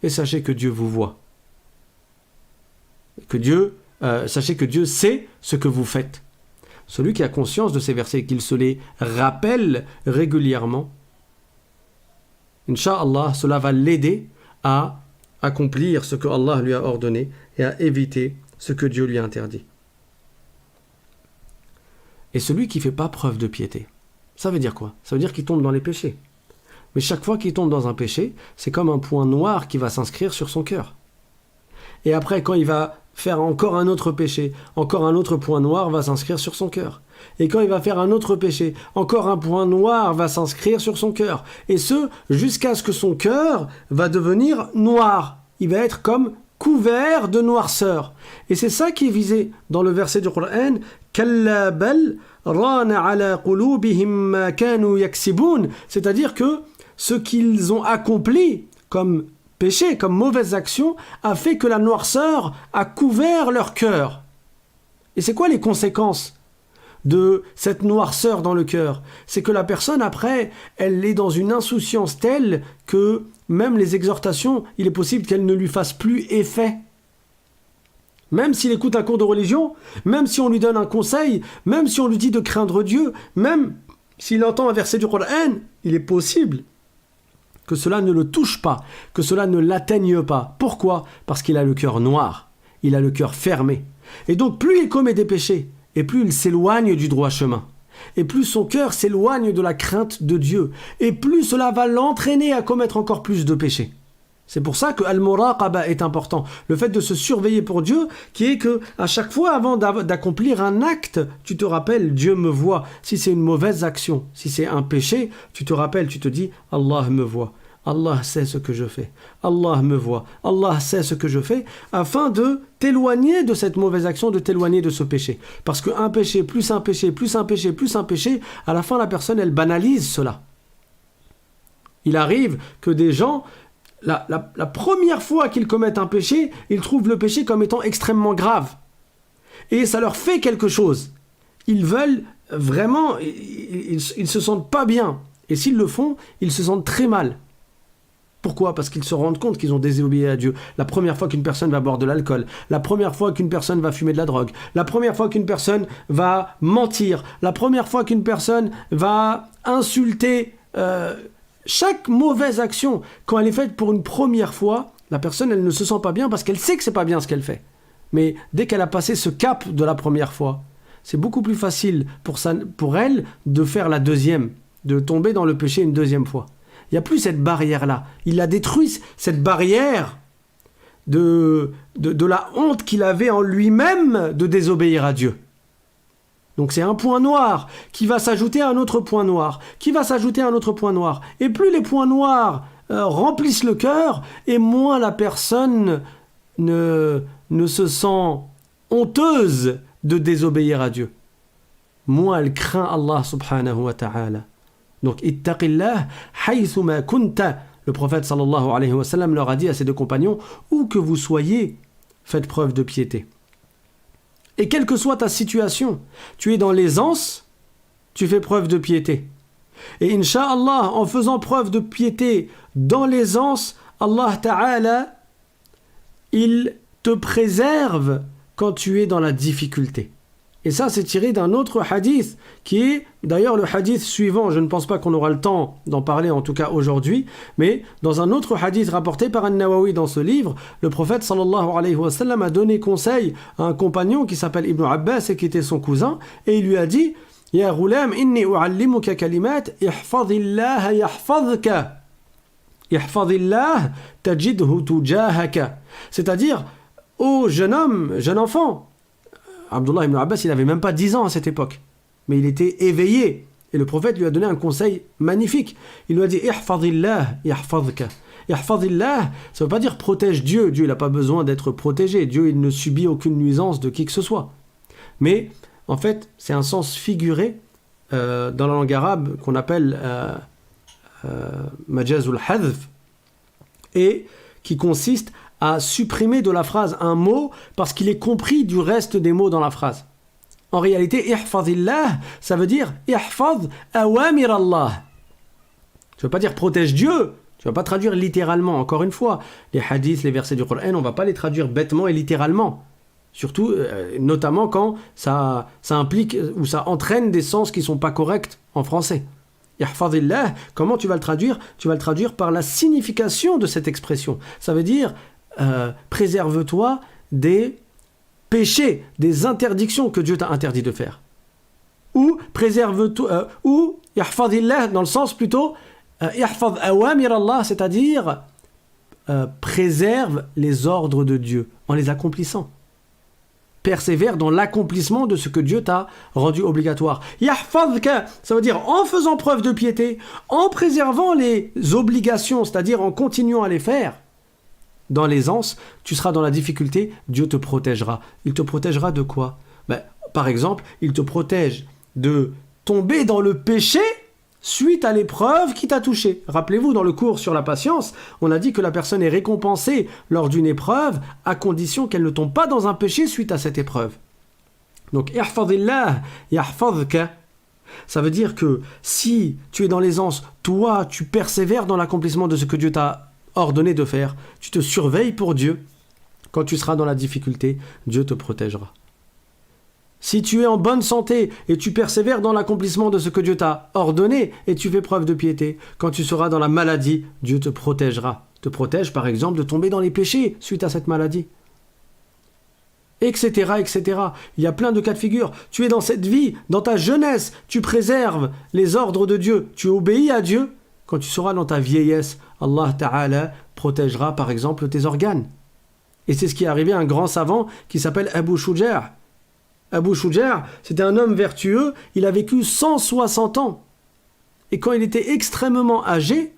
et sachez que Dieu vous voit. Sachez que Dieu sait ce que vous faites. Celui qui a conscience de ces versets et qu'il se les rappelle régulièrement, Inch'Allah, cela va l'aider à accomplir ce que Allah lui a ordonné et à éviter ce que Dieu lui a interdit. Et celui qui ne fait pas preuve de piété, ça veut dire quoi? Ça veut dire qu'il tombe dans les péchés. Mais chaque fois qu'il tombe dans un péché, c'est comme un point noir qui va s'inscrire sur son cœur. Et après, quand il va faire encore un autre péché, encore un autre point noir va s'inscrire sur son cœur. Et quand il va faire un autre péché, encore un point noir va s'inscrire sur son cœur. Et ce, jusqu'à ce que son cœur va devenir noir. Il va être comme couvert de noirceur. Et c'est ça qui est visé dans le verset du Coran. Kalla bal rana ala qulubihim ma kanu yaksibun. C'est-à-dire que ce qu'ils ont accompli comme péché, comme mauvaise action, a fait que la noirceur a couvert leur cœur. Et c'est quoi les conséquences de cette noirceur dans le cœur? C'est que la personne, après, elle est dans une insouciance telle que même les exhortations, il est possible qu'elles ne lui fassent plus effet. Même s'il écoute un cours de religion, même si on lui donne un conseil, même si on lui dit de craindre Dieu, même s'il entend un verset du Coran, il est possible que cela ne le touche pas, que cela ne l'atteigne pas. Pourquoi? Parce qu'il a le cœur noir, il a le cœur fermé. Et donc plus il commet des péchés, et plus il s'éloigne du droit chemin, et plus son cœur s'éloigne de la crainte de Dieu, et plus cela va l'entraîner à commettre encore plus de péchés. C'est pour ça que Al-Muraqaba est important. Le fait de se surveiller pour Dieu, qui est que à chaque fois avant d'accomplir un acte, tu te rappelles, Dieu me voit. Si c'est une mauvaise action, si c'est un péché, tu te rappelles, tu te dis, Allah me voit. Allah sait ce que je fais. Allah me voit. Allah sait ce que je fais, afin de t'éloigner de cette mauvaise action, de t'éloigner de ce péché. Parce qu'un péché, plus un péché, plus un péché, plus un péché, à la fin la personne, elle banalise cela. Il arrive que des gens... La première fois qu'ils commettent un péché, ils trouvent le péché comme étant extrêmement grave. Et ça leur fait quelque chose. Ils veulent vraiment... Ils se sentent pas bien. Et s'ils le font, ils se sentent très mal. Pourquoi? Parce qu'ils se rendent compte qu'ils ont désobéi à Dieu. La première fois qu'une personne va boire de l'alcool, la première fois qu'une personne va fumer de la drogue, la première fois qu'une personne va mentir, la première fois qu'une personne va insulter... Chaque mauvaise action, quand elle est faite pour une première fois, la personne, elle ne se sent pas bien parce qu'elle sait que c'est pas bien ce qu'elle fait. Mais dès qu'elle a passé ce cap de la première fois, c'est beaucoup plus facile pour elle de faire la deuxième, de tomber dans le péché une deuxième fois. Il n'y a plus cette barrière-là. Il a détruit cette barrière de la honte qu'il avait en lui-même de désobéir à Dieu. Donc c'est un point noir qui va s'ajouter à un autre point noir, qui va s'ajouter à un autre point noir. Et plus les points noirs remplissent le cœur, et moins la personne ne se sent honteuse de désobéir à Dieu. Moins elle craint Allah subhanahu wa ta'ala. Donc ittaqillah haythuma kunta. Le prophète sallallahu alayhi wa sallam leur a dit à ses deux compagnons, où que vous soyez, faites preuve de piété. Et quelle que soit ta situation, tu es dans l'aisance, tu fais preuve de piété. Et Inch'Allah, en faisant preuve de piété dans l'aisance, Allah Ta'ala, il te préserve quand tu es dans la difficulté. Et ça, c'est tiré d'un autre hadith, qui est d'ailleurs le hadith suivant. Je ne pense pas qu'on aura le temps d'en parler, en tout cas aujourd'hui, mais dans un autre hadith rapporté par An-Nawawi dans ce livre, le prophète sallallahu alayhi wa sallam a donné conseil à un compagnon qui s'appelle Ibn Abbas et qui était son cousin, et il lui a dit « Ya ghulam, inni u'allimuka kalimat, ihfadillah yahfadka. Ihfadillah tajidhu tujahaka. » C'est-à-dire, ô jeune homme, jeune enfant, Abdullah ibn Abbas, il n'avait même pas 10 ans à cette époque. Mais il était éveillé. Et le prophète lui a donné un conseil magnifique. Il lui a dit « Ihfadillah yahfadka ». Ihfadillah, ça ne veut pas dire « protège Dieu ». Dieu, il n'a pas besoin d'être protégé. Dieu, il ne subit aucune nuisance de qui que ce soit. Mais, en fait, c'est un sens figuré dans la langue arabe qu'on appelle majazul hadf, et qui consiste à supprimer de la phrase un mot parce qu'il est compris du reste des mots dans la phrase. En réalité, ihfazillah, ça veut dire ihfaz awamir Allah. Ça ne veut pas dire protège Dieu. Tu ne vas pas traduire littéralement. Encore une fois, les hadiths, les versets du Coran, on ne va pas les traduire bêtement et littéralement. Surtout, notamment quand ça implique ou ça entraîne des sens qui ne sont pas corrects en français. Yahfazillah, comment tu vas le traduire? Tu vas le traduire par la signification de cette expression. Ça veut dire préserve-toi des péchés, des interdictions que Dieu t'a interdit de faire. Ou préserve-toi, ou yahfazillah dans le sens plutôt yahfaz awamir Allah, c'est-à-dire préserve les ordres de Dieu en les accomplissant. Persévère dans l'accomplissement de ce que Dieu t'a rendu obligatoire. Yahfazka, ça veut dire en faisant preuve de piété, en préservant les obligations, c'est-à-dire en continuant à les faire. Dans l'aisance, tu seras dans la difficulté, Dieu te protégera. Il te protégera de quoi? Par exemple, il te protège de tomber dans le péché suite à l'épreuve qui t'a touché. Rappelez-vous, dans le cours sur la patience, on a dit que la personne est récompensée lors d'une épreuve à condition qu'elle ne tombe pas dans un péché suite à cette épreuve. Donc, ihfazillah, yahfazka, ça veut dire que si tu es dans l'aisance, toi, tu persévères dans l'accomplissement de ce que Dieu t'a ordonné de faire, tu te surveilles pour Dieu. Quand tu seras dans la difficulté, Dieu te protégera. Si tu es en bonne santé et tu persévères dans l'accomplissement de ce que Dieu t'a ordonné et tu fais preuve de piété, quand tu seras dans la maladie, Dieu te protégera. Te protège par exemple de tomber dans les péchés suite à cette maladie. Etc., etc. Il y a plein de cas de figure. Tu es dans cette vie, dans ta jeunesse, tu préserves les ordres de Dieu, tu obéis à Dieu. Quand tu seras dans ta vieillesse, Allah Ta'ala protégera par exemple tes organes. Et c'est ce qui est arrivé à un grand savant qui s'appelle Abu Shuja'. Abu Shuja', c'était un homme vertueux, il a vécu 160 ans. Et quand il était extrêmement âgé,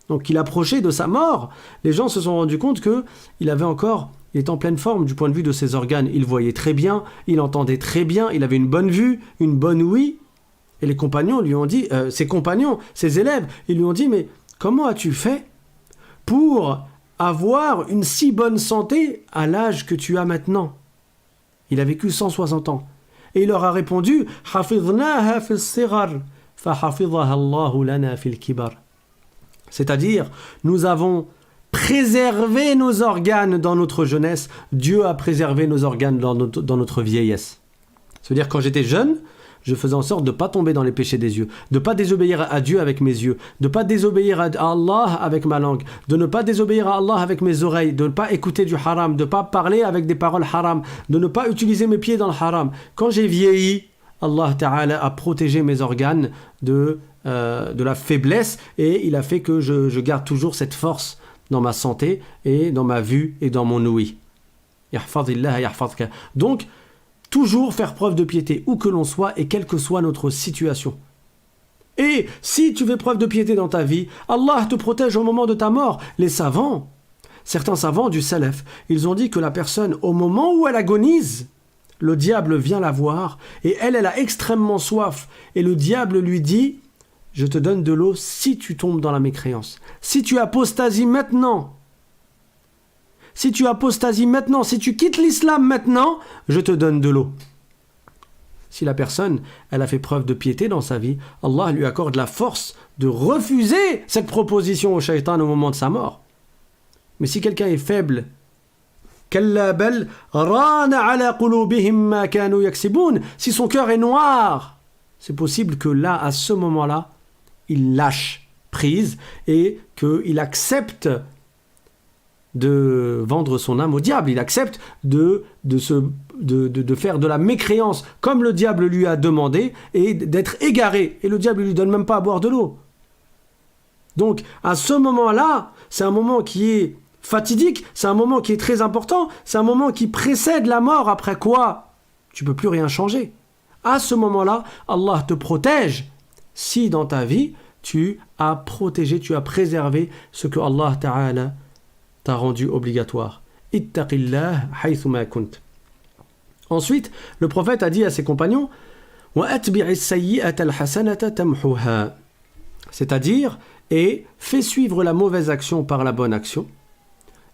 donc il approchait de sa mort, les gens se sont rendus compte qu'il avait encore, il était en pleine forme du point de vue de ses organes. Il voyait très bien, il entendait très bien, il avait une bonne vue, une bonne ouïe. Et les compagnons lui ont dit, ses compagnons, ses élèves, ils lui ont dit, mais comment as-tu fait pour avoir une si bonne santé à l'âge que tu as maintenant? Il a vécu 160 ans. Et il leur a répondu, c'est-à-dire, nous avons préservé nos organes dans notre jeunesse, Dieu a préservé nos organes dans notre vieillesse. C'est-à-dire, quand j'étais jeune, je faisais en sorte de ne pas tomber dans les péchés des yeux, de ne pas désobéir à Dieu avec mes yeux, de ne pas désobéir à Allah avec ma langue, de ne pas désobéir à Allah avec mes oreilles, de ne pas écouter du haram, de ne pas parler avec des paroles haram, de ne pas utiliser mes pieds dans le haram. Quand j'ai vieilli, Allah Ta'ala a protégé mes organes de la faiblesse et il a fait que je garde toujours cette force dans ma santé et dans ma vue et dans mon ouïe. Yahfazillah yahfazka. Donc, toujours faire preuve de piété, où que l'on soit et quelle que soit notre situation. Et si tu fais preuve de piété dans ta vie, Allah te protège au moment de ta mort. Les savants, certains savants du Salaf, ils ont dit que la personne, au moment où elle agonise, le diable vient la voir et elle a extrêmement soif. Et le diable lui dit, je te donne de l'eau si tu tombes dans la mécréance. Si tu apostasies maintenant, si tu quittes l'islam maintenant, je te donne de l'eau. Si la personne, elle a fait preuve de piété dans sa vie, Allah lui accorde la force de refuser cette proposition au shaitan au moment de sa mort. Mais si quelqu'un est faible, si son cœur est noir, c'est possible que là, à ce moment-là, il lâche prise et qu'il accepte de vendre son âme au diable. Il accepte de faire de la mécréance comme le diable lui a demandé et d'être égaré. Et le diable ne lui donne même pas à boire de l'eau. Donc, à ce moment-là, c'est un moment qui est fatidique, c'est un moment qui est très important, c'est un moment qui précède la mort, après quoi tu ne peux plus rien changer. À ce moment-là, Allah te protège si dans ta vie, tu as protégé, tu as préservé ce que Allah Ta'ala t'a rendu obligatoire. Ittaqillah haythuma kunt. Ensuite, le prophète a dit à ses compagnons, c'est-à-dire, et fais suivre la mauvaise action par la bonne action,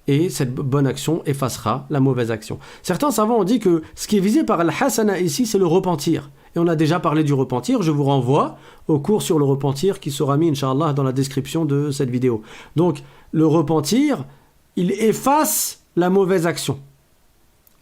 et cette bonne action effacera la mauvaise action. Certains savants ont dit que ce qui est visé par al-hasana ici, c'est le repentir. Et on a déjà parlé du repentir, je vous renvoie au cours sur le repentir qui sera mis, Inch'Allah, dans la description de cette vidéo. Donc, le repentir, il efface la mauvaise action.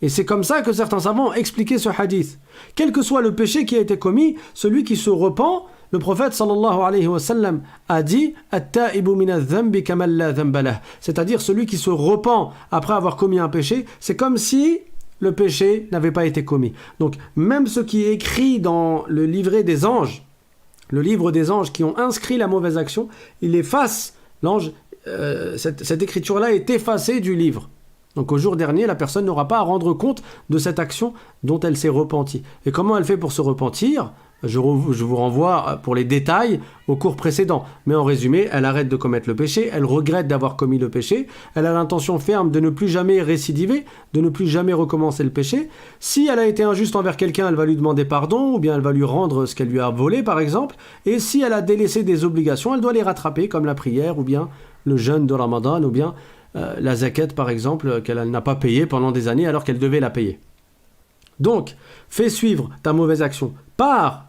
Et c'est comme ça que certains savants ont expliqué ce hadith. Quel que soit le péché qui a été commis, celui qui se repent, le prophète sallallahu alayhi wa sallam a dit At-ta'ibu min adh-dhanbi kaman la dhanba lah. C'est-à-dire celui qui se repent après avoir commis un péché, c'est comme si le péché n'avait pas été commis. Donc même ce qui est écrit dans le livret des anges, le livre des anges qui ont inscrit la mauvaise action, il efface l'ange, cette écriture-là est effacée du livre. Donc au jour dernier, la personne n'aura pas à rendre compte de cette action dont elle s'est repentie. Et comment elle fait pour se repentir ? Je vous renvoie pour les détails au cours précédent. Mais en résumé, elle arrête de commettre le péché, elle regrette d'avoir commis le péché, elle a l'intention ferme de ne plus jamais récidiver, de ne plus jamais recommencer le péché. Si elle a été injuste envers quelqu'un, elle va lui demander pardon, ou bien elle va lui rendre ce qu'elle lui a volé, par exemple. Et si elle a délaissé des obligations, elle doit les rattraper, comme la prière, ou bien le jeûne de Ramadan, ou bien la zakat, par exemple, qu'elle n'a pas payée pendant des années alors qu'elle devait la payer. Donc, fais suivre ta mauvaise action par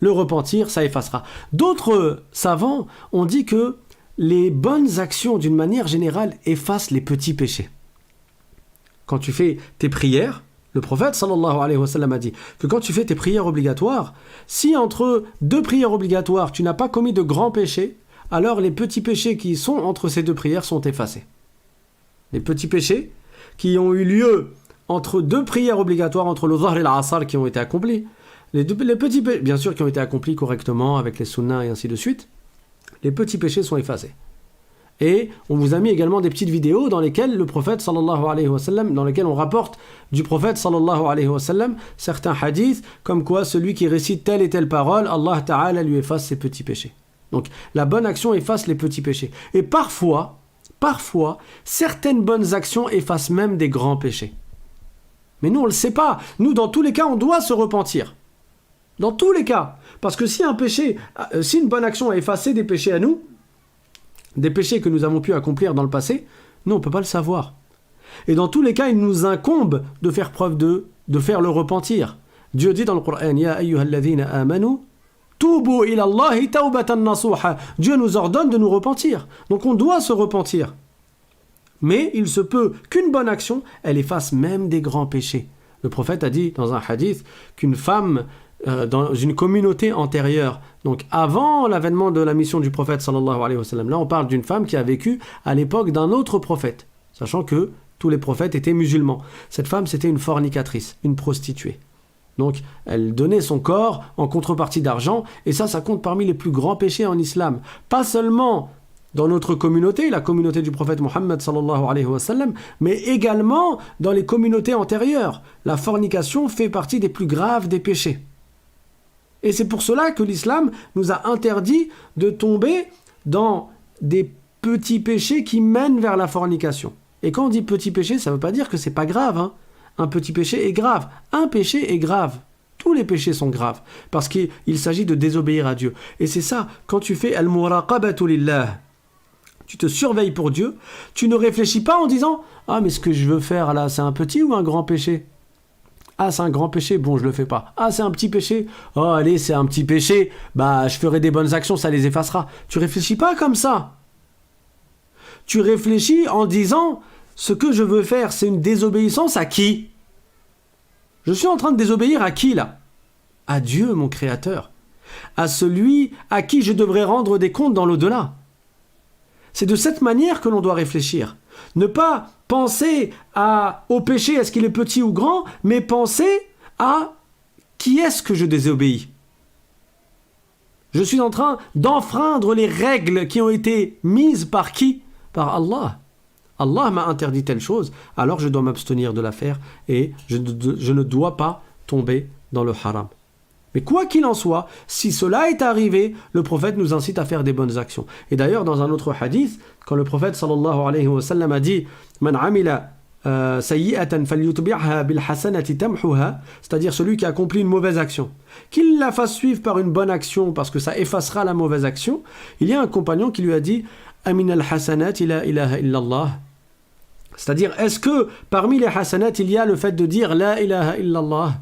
le repentir, ça effacera. D'autres savants ont dit que les bonnes actions, d'une manière générale, effacent les petits péchés. Quand tu fais tes prières, le prophète sallallahu alayhi wa sallam a dit que quand tu fais tes prières obligatoires, si entre deux prières obligatoires, tu n'as pas commis de grands péchés, alors les petits péchés qui sont entre ces deux prières sont effacés. Les petits péchés qui ont eu lieu entre deux prières obligatoires, entre le Dhahr et l'Asr qui ont été accomplis, les petits péchés, bien sûr, qui ont été accomplis correctement avec les sunnas et ainsi de suite, les petits péchés sont effacés. Et on vous a mis également des petites vidéos dans lesquelles le prophète sallallahu alayhi wa sallam, dans lesquelles on rapporte du prophète sallallahu alayhi wa sallam certains hadiths, comme quoi celui qui récite telle et telle parole, Allah Ta'ala lui efface ses petits péchés. Donc la bonne action efface les petits péchés. Et parfois, certaines bonnes actions effacent même des grands péchés. Mais nous, on ne le sait pas. Nous, dans tous les cas, on doit se repentir. Dans tous les cas. Parce que si une bonne action a effacé des péchés à nous, des péchés que nous avons pu accomplir dans le passé, nous, on ne peut pas le savoir. Et dans tous les cas, il nous incombe de faire preuve de faire le repentir. Dieu dit dans le Coran, Ya ayyuhalladhina amanu, tubu ila Allahi tawbatan nasuha. Dieu nous ordonne de nous repentir. Donc on doit se repentir. Mais il se peut qu'une bonne action, elle efface même des grands péchés. Le prophète a dit dans un hadith qu'une femme dans une communauté antérieure, donc avant l'avènement de la mission du prophète sallallahu alayhi wa sallam, là on parle d'une femme qui a vécu à l'époque d'un autre prophète, sachant que tous les prophètes étaient musulmans. Cette femme, c'était une fornicatrice, une prostituée. Donc elle donnait son corps en contrepartie d'argent, et ça compte parmi les plus grands péchés en islam. Pas seulement dans notre communauté, la communauté du prophète Mohammed sallallahu alayhi wa sallam, mais également dans les communautés antérieures. La fornication fait partie des plus graves des péchés. Et c'est pour cela que l'islam nous a interdit de tomber dans des petits péchés qui mènent vers la fornication. Et quand on dit petit péché, ça ne veut pas dire que c'est pas grave, hein. Un petit péché est grave. Un péché est grave. Tous les péchés sont graves. Parce qu'il s'agit de désobéir à Dieu. Et c'est ça, quand tu fais al-muraqabatu lillah, tu te surveilles pour Dieu, tu ne réfléchis pas en disant « Ah, mais ce que je veux faire là, c'est un petit ou un grand péché ?» Ah, c'est un grand péché, bon, je le fais pas. Ah, c'est un petit péché, oh, allez, c'est un petit péché, bah, je ferai des bonnes actions, ça les effacera. Tu réfléchis pas comme ça. Tu réfléchis en disant, ce que je veux faire, c'est une désobéissance à qui ? Je suis en train de désobéir à qui, là ? À Dieu, mon Créateur. À celui à qui je devrais rendre des comptes dans l'au-delà. C'est de cette manière que l'on doit réfléchir. Ne pas penser au péché, est-ce qu'il est petit ou grand, mais penser à qui est-ce que je désobéis. Je suis en train d'enfreindre les règles qui ont été mises par qui ? Par Allah. Allah m'a interdit telle chose, alors je dois m'abstenir de la faire et je ne dois pas tomber dans le haram. Mais quoi qu'il en soit, si cela est arrivé, le prophète nous incite à faire des bonnes actions. Et d'ailleurs, dans un autre hadith, quand le prophète sallallahu alayhi wa sallam a dit « Man amila sayyi'atan falyutbi'ha bil hasanati tamhuha » c'est-à-dire celui qui accomplit une mauvaise action, qu'il la fasse suivre par une bonne action parce que ça effacera la mauvaise action, il y a un compagnon qui lui a dit « Amin al-hasanat la ilaha illallah » c'est-à-dire, est-ce que parmi les hasanat, il y a le fait de dire « La ilaha illallah »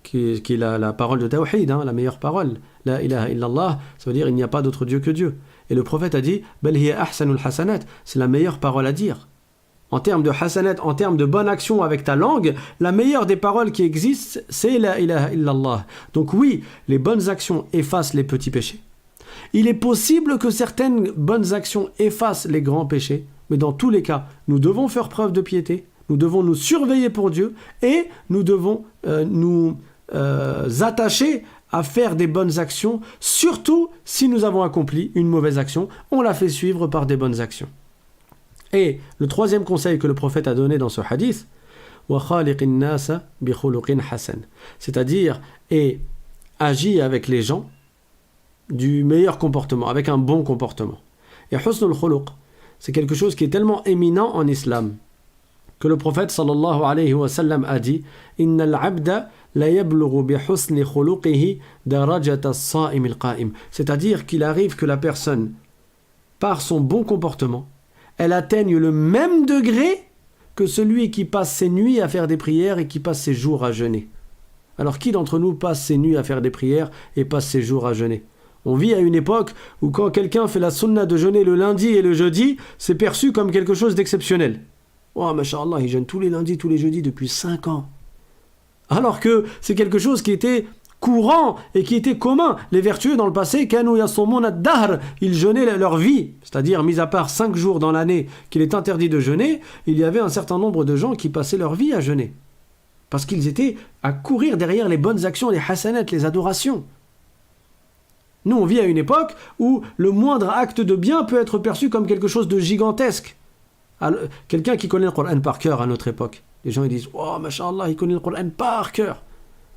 qui est la parole de Tawhid, hein, la meilleure parole. La ilaha illallah, ça veut dire il n'y a pas d'autre Dieu que Dieu. Et le prophète a dit, Bal hiya ahsanul hasanat, c'est la meilleure parole à dire. en termes de hasanat, en termes de bonne action avec ta langue, la meilleure des paroles qui existent, c'est la ilaha illallah. Donc oui, les bonnes actions effacent les petits péchés. Il est possible que certaines bonnes actions effacent les grands péchés, mais dans tous les cas, nous devons faire preuve de piété, nous devons nous surveiller pour Dieu et nous devons nous attacher à faire des bonnes actions, surtout si nous avons accompli une mauvaise action, on la fait suivre par des bonnes actions. Et le troisième conseil que le prophète a donné dans ce hadith, c'est-à-dire et agis avec les gens du meilleur comportement, avec un bon comportement. Et husnul khuluq, c'est quelque chose qui est tellement éminent en islam que le prophète sallallahu alayhi wa sallam a dit innal abda la yablughu bi husni khuluqihi darajata as-sa'im al-qa'im, c'est-à-dire qu'il arrive que la personne par son bon comportement elle atteigne le même degré que celui qui passe ses nuits à faire des prières et qui passe ses jours à jeûner. Alors qui d'entre nous passe ses nuits à faire des prières et passe ses jours à jeûner? On vit à une époque où quand quelqu'un fait la sunna de jeûner le lundi et le jeudi, c'est perçu comme quelque chose d'exceptionnel. Oh, masha'Allah, il jeûne tous les lundis, tous les jeudis depuis 5 ans. Alors que c'est quelque chose qui était courant et qui était commun. Les vertueux dans le passé, kanu yasumuna ad-dahr, ils jeûnaient leur vie, c'est-à-dire mis à part 5 jours dans l'année qu'il est interdit de jeûner, il y avait un certain nombre de gens qui passaient leur vie à jeûner. Parce qu'ils étaient à courir derrière les bonnes actions, les hasanat, les adorations. Nous, on vit à une époque où le moindre acte de bien peut être perçu comme quelque chose de gigantesque. Alors, quelqu'un qui connaît le Coran par cœur à notre époque, les gens ils disent « Oh, masha'Allah, il connaît le Coran par cœur ».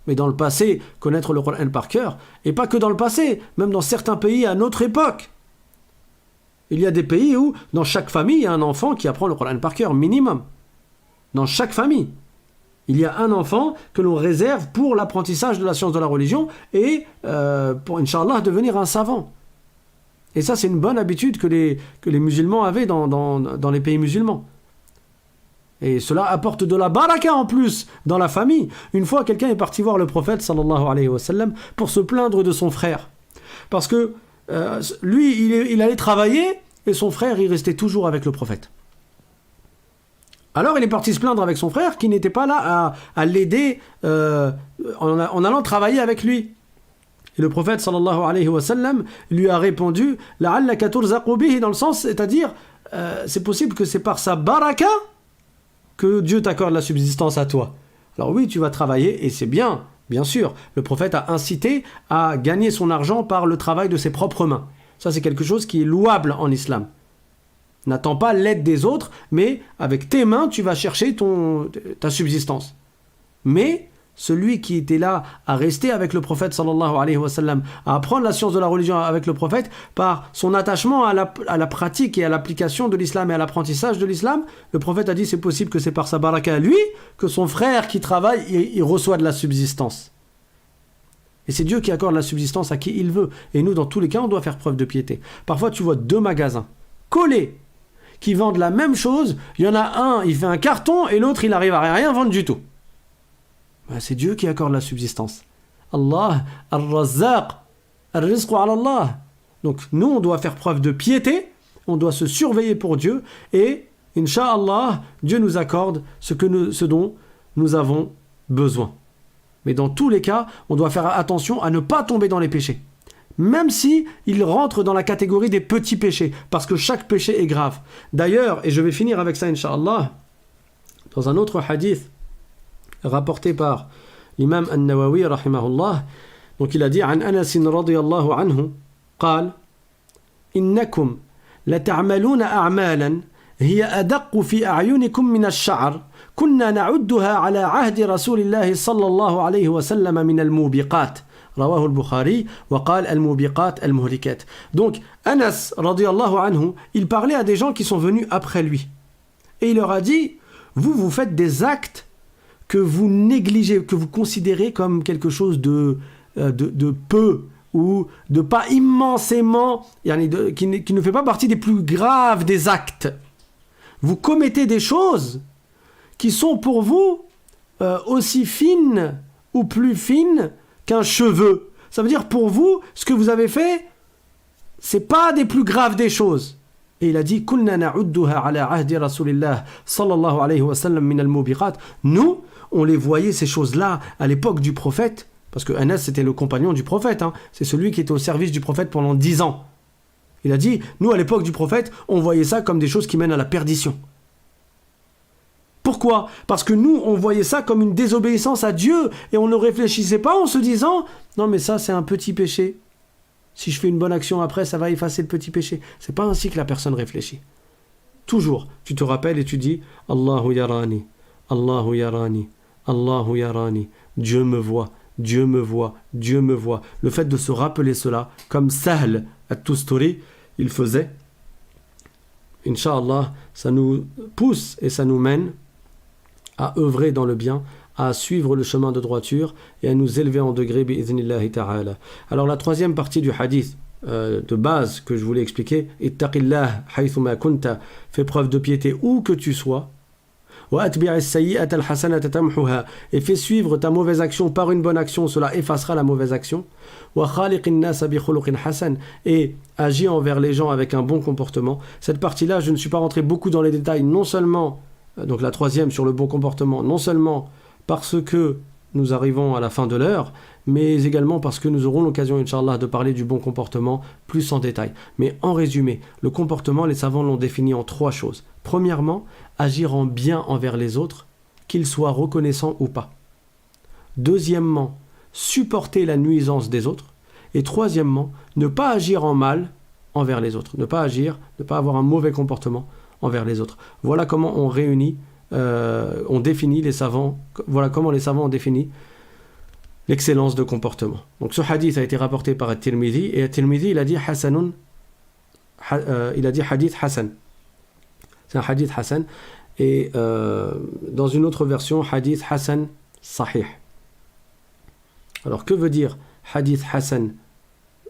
Mais dans le passé, connaître le Coran par cœur, et pas que dans le passé, même dans certains pays à notre époque. Il y a des pays où, dans chaque famille, il y a un enfant qui apprend le Coran par cœur, minimum. Dans chaque famille. Il y a un enfant que l'on réserve pour l'apprentissage de la science de la religion et pour, Inch'Allah, devenir un savant. Et ça, c'est une bonne habitude que les musulmans avaient dans les pays musulmans. Et cela apporte de la baraka en plus dans la famille. Une fois, quelqu'un est parti voir le prophète, sallallahu alayhi wa sallam, pour se plaindre de son frère. Parce que lui, il allait travailler et son frère, il restait toujours avec le prophète. Alors il est parti se plaindre avec son frère qui n'était pas là à l'aider en allant travailler avec lui. Et le prophète sallallahu alayhi wa sallam lui a répondu la'allaka turzaqu bihi, dans le sens, c'est-à-dire c'est possible que c'est par sa baraka que Dieu t'accorde la subsistance à toi. Alors oui, tu vas travailler et c'est bien, bien sûr. Le prophète a incité à gagner son argent par le travail de ses propres mains. Ça, c'est quelque chose qui est louable en islam. N'attends pas l'aide des autres, mais avec tes mains, tu vas chercher ta subsistance. Mais celui qui était là à rester avec le prophète sallallahu alayhi wa sallam, à apprendre la science de la religion avec le prophète, par son attachement à la pratique et à l'application de l'islam et à l'apprentissage de l'islam, le prophète a dit c'est possible que c'est par sa baraka à lui que son frère qui travaille, il reçoit de la subsistance. Et c'est Dieu qui accorde la subsistance à qui il veut. Et nous, dans tous les cas, on doit faire preuve de piété. Parfois, tu vois 2 magasins collés qui vendent la même chose. Il y en a un, il fait un carton, et l'autre, il n'arrive à rien vendre du tout. C'est Dieu qui accorde la subsistance. Allah, al-Razzaq, al-Rizqu ala Allah. Donc, nous, on doit faire preuve de piété, on doit se surveiller pour Dieu, et, Inch'Allah, Dieu nous accorde ce dont nous avons besoin. Mais dans tous les cas, on doit faire attention à ne pas tomber dans les péchés. Même si il rentre dans la catégorie des petits péchés, parce que chaque péché est grave. D'ailleurs, et je vais finir avec ça, Inch'Allah, dans un autre hadith rapporté par l'imam An-Nawawi, rahimahullah, donc il a dit, عن أنس رضي الله عنه قال إنكم لتعملون أعمالا هي أدق في أعينكم من الشعر كنا نعدها على عهد رسول الله صلى الله عليه وسلم من الموبقات رواه البخاري وقال الموبقات المهلكات. Donc Anas radiyallahu anhu, il parlait à des gens qui sont venus après lui et il leur a dit vous faites des actes que vous négligez, que vous considérez comme quelque chose de peu ou de pas immensément, qui ne fait pas partie des plus graves des actes. Vous commettez des choses qui sont pour vous aussi fines ou plus fines qu'un cheveu. Ça veut dire pour vous, ce que vous avez fait, c'est pas des plus graves des choses. Et il a dit كُنَّا نَعُدُّهَا عَلَى عَهْدِ رَسُولِ اللَّهِ صَلَّى اللَّهُ عَلَيْهِ وَسَلَّمَ مِنَ الْمُوبِقَاتِ. Nous, on les voyait ces choses-là à l'époque du prophète, parce que Anas c'était le compagnon du prophète, hein. C'est celui qui était au service du prophète pendant 10 ans. Il a dit, nous à l'époque du prophète, on voyait ça comme des choses qui mènent à la perdition. Pourquoi ? Parce que nous, on voyait ça comme une désobéissance à Dieu, et on ne réfléchissait pas en se disant, non mais ça c'est un petit péché. Si je fais une bonne action après, ça va effacer le petit péché. C'est pas ainsi que la personne réfléchit. Toujours, tu te rappelles et tu dis, Allahu yarani, Allahu yarani, Allahu yarani, Dieu me voit, Dieu me voit, Dieu me voit. Le fait de se rappeler cela, comme Sahl at-Tusturi, il faisait, Inch'Allah, ça nous pousse et ça nous mène à œuvrer dans le bien, à suivre le chemin de droiture et à nous élever en degré bi'idhnillahi ta'ala. Alors la troisième partie du hadith de base que je voulais expliquer, ittaqillah haythuma kunta, fais preuve de piété où que tu sois, wa atbi'is sayyi'ata al-hasanata tamhuha, et fais suivre ta mauvaise action par une bonne action, cela effacera la mauvaise action, wa khaliqin nasa bi khuluqin hasan, et agis envers les gens avec un bon comportement. Cette partie-là, je ne suis pas rentré beaucoup dans les détails, non seulement, donc la troisième sur le bon comportement, non seulement parce que nous arrivons à la fin de l'heure, mais également parce que nous aurons l'occasion, Inch'Allah, de parler du bon comportement plus en détail. Mais en résumé, le comportement, les savants l'ont défini en 3 choses. Premièrement, agir en bien envers les autres, qu'ils soient reconnaissants ou pas. Deuxièmement, supporter la nuisance des autres. Et troisièmement, ne pas agir en mal envers les autres. Ne pas avoir un mauvais comportement envers les autres. Voilà comment on définit les savants, voilà comment les savants ont défini l'excellence de comportement. Donc ce hadith a été rapporté par At-Tirmidhi, et At-Tirmidhi il a dit hadith Hassan. C'est un hadith Hassan, et dans une autre version, hadith Hassan Sahih. Alors que veut dire hadith Hassan ?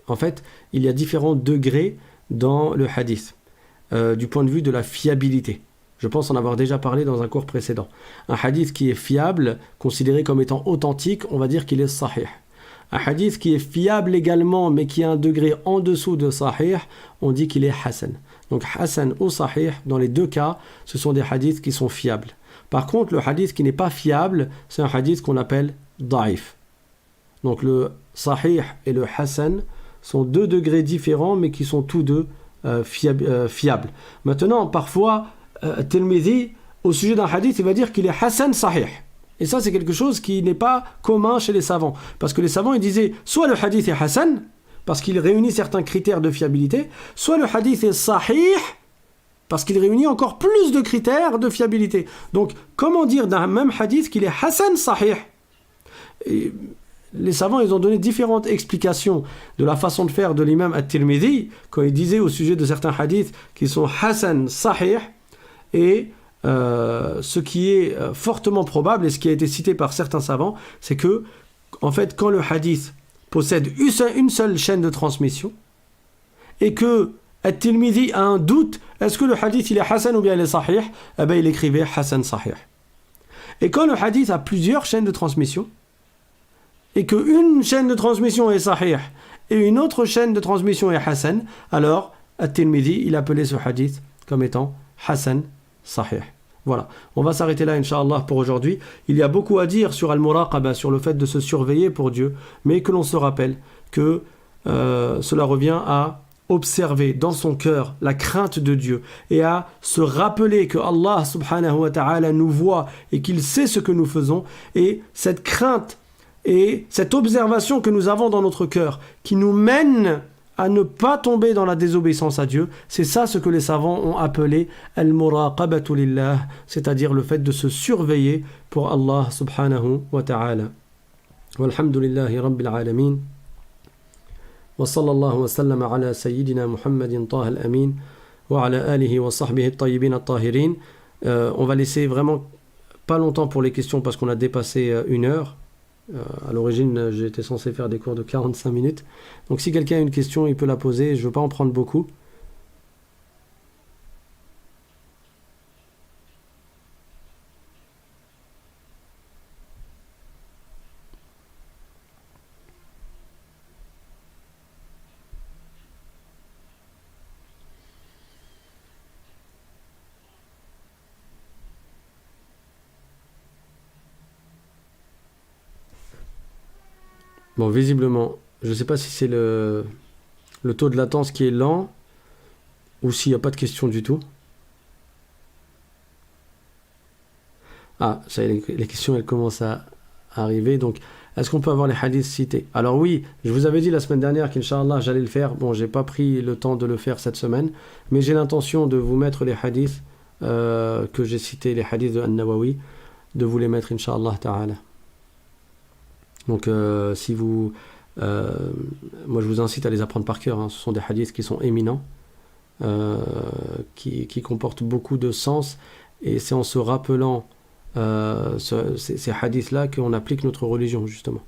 En fait, il y a différents degrés dans le hadith, du point de vue de la fiabilité. Je pense en avoir déjà parlé dans un cours précédent. Un hadith qui est fiable, considéré comme étant authentique, on va dire qu'il est sahih. Un hadith qui est fiable également, mais qui a un degré en dessous de sahih, on dit qu'il est hasan. Donc hasan ou sahih, dans les deux cas, ce sont des hadiths qui sont fiables. Par contre, le hadith qui n'est pas fiable, c'est un hadith qu'on appelle da'if. Donc le sahih et le hasan sont 2 degrés différents, mais qui sont tous deux fiables. Maintenant, parfois, Tirmidhi, au sujet d'un hadith, il va dire qu'il est Hassan Sahih. Et ça, c'est quelque chose qui n'est pas commun chez les savants. Parce que les savants, ils disaient, soit le hadith est Hassan, parce qu'il réunit certains critères de fiabilité, soit le hadith est Sahih, parce qu'il réunit encore plus de critères de fiabilité. Donc, comment dire d'un même hadith qu'il est Hassan Sahih ? Et les savants, ils ont donné différentes explications de la façon de faire de l'imam At-Tirmidhi, quand il disait au sujet de certains hadiths qui sont Hassan Sahih. Et ce qui est fortement probable, et ce qui a été cité par certains savants, c'est que, en fait, quand le hadith possède une seule chaîne de transmission, et que At-Tirmidhi a un doute, est-ce que le hadith il est Hassan ou bien il est Sahih ? Eh bien, il écrivait Hassan Sahih. Et quand le hadith a plusieurs chaînes de transmission, et qu'une chaîne de transmission est Sahih, et une autre chaîne de transmission est Hassan, alors At-Tirmidhi, il appelait ce hadith comme étant Hassan Sahih. Voilà, on va s'arrêter là, Inch'Allah, pour aujourd'hui. Il y a beaucoup à dire sur Al-Muraqaba, sur le fait de se surveiller pour Dieu, mais que l'on se rappelle que cela revient à observer dans son cœur la crainte de Dieu et à se rappeler que Allah subhanahu wa ta'ala nous voit et qu'il sait ce que nous faisons, et cette crainte et cette observation que nous avons dans notre cœur qui nous mène à ne pas tomber dans la désobéissance à Dieu, c'est ça ce que les savants ont appelé al-muraqabatu lillah, c'est-à-dire le fait de se surveiller pour Allah subhanahu wa ta'ala. Walhamdulillahi rabbil alamin. Wa sallallahu wa sallam ala sayyidina Muhammadin taha al-amin wa ala alihi wa sahbihi at-tayyibin at-tahirin. On va laisser vraiment pas longtemps pour les questions parce qu'on a dépassé 1 heure. À l'origine, j'étais censé faire des cours de 45 minutes. Donc si quelqu'un a une question, il peut la poser. Je ne veux pas en prendre beaucoup. Bon, visiblement, je ne sais pas si c'est le taux de latence qui est lent ou s'il n'y a pas de question du tout. Ah, ça y est, les questions, elles commencent à arriver. Donc, est-ce qu'on peut avoir les hadiths cités? Alors oui, je vous avais dit la semaine dernière qu'Inch'Allah, j'allais le faire. Bon, j'ai pas pris le temps de le faire cette semaine, mais j'ai l'intention de vous mettre les hadiths que j'ai cités, les hadiths de An-Nawawi, de vous les mettre, Inch'Allah ta'ala. Donc, si vous... moi, je vous incite à les apprendre par cœur. Hein. Ce sont des hadiths qui sont éminents, qui comportent beaucoup de sens, et c'est en se rappelant ces hadiths-là qu'on applique notre religion, justement.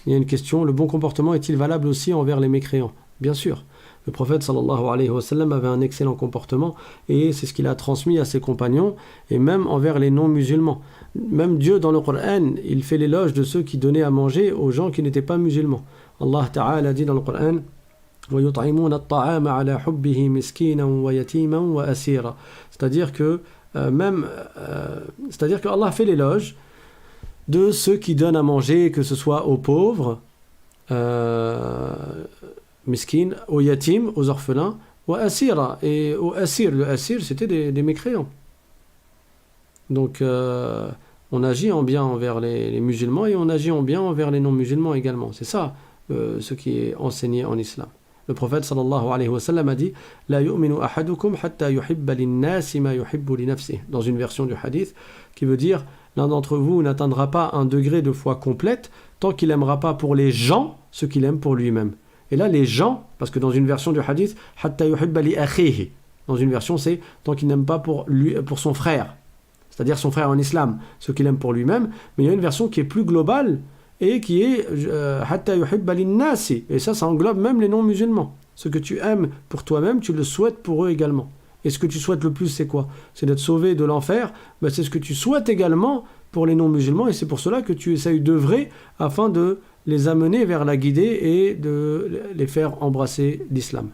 Il y a une question, le bon comportement est-il valable aussi envers les mécréants? Bien sûr. Le prophète sallallahu alayhi wa sallam avait un excellent comportement et c'est ce qu'il a transmis à ses compagnons et même envers les non-musulmans. Même Dieu dans le Coran, il fait l'éloge de ceux qui donnaient à manger aux gens qui n'étaient pas musulmans. Allah Ta'ala dit dans le Coran وَيُطْعِمُونَ الطَّعَامَ عَلَى حُبِّهِ مِسْكِينًا وَيَتِيمًا وَأَسِيرًا. C'est-à-dire que c'est-à-dire que Allah fait l'éloge de ceux qui donnent à manger, que ce soit aux pauvres, miskin, aux yatim, aux orphelins, ou asira, et aux asir. Le asir, c'était des mécréants. Donc, on agit en bien envers les musulmans et on agit en bien envers les non-musulmans également. C'est ça ce qui est enseigné en islam. Le prophète sallallahu alayhi wa sallam a dit La yu'minu ahadukum hatta yuhibba linnasi ma yuhibbu li nafsihi. Dans une version du hadith qui veut dire l'un d'entre vous n'atteindra pas un degré de foi complète tant qu'il n'aimera pas pour les gens ce qu'il aime pour lui-même. Et là, les gens, parce que dans une version du hadith, hatta yuhibba li akhihi. Dans une version, c'est tant qu'il n'aime pas pour son frère, c'est-à-dire son frère en islam, ce qu'il aime pour lui-même. Mais il y a une version qui est plus globale et qui est hatta yuhibba linnasi. Et ça englobe même les non-musulmans. Ce que tu aimes pour toi-même, tu le souhaites pour eux également. Et ce que tu souhaites le plus, c'est quoi? C'est d'être sauvé de l'enfer. Ben, c'est ce que tu souhaites également pour les non-musulmans. Et c'est pour cela que tu essayes d'œuvrer afin de les amener vers la guidée et de les faire embrasser l'islam.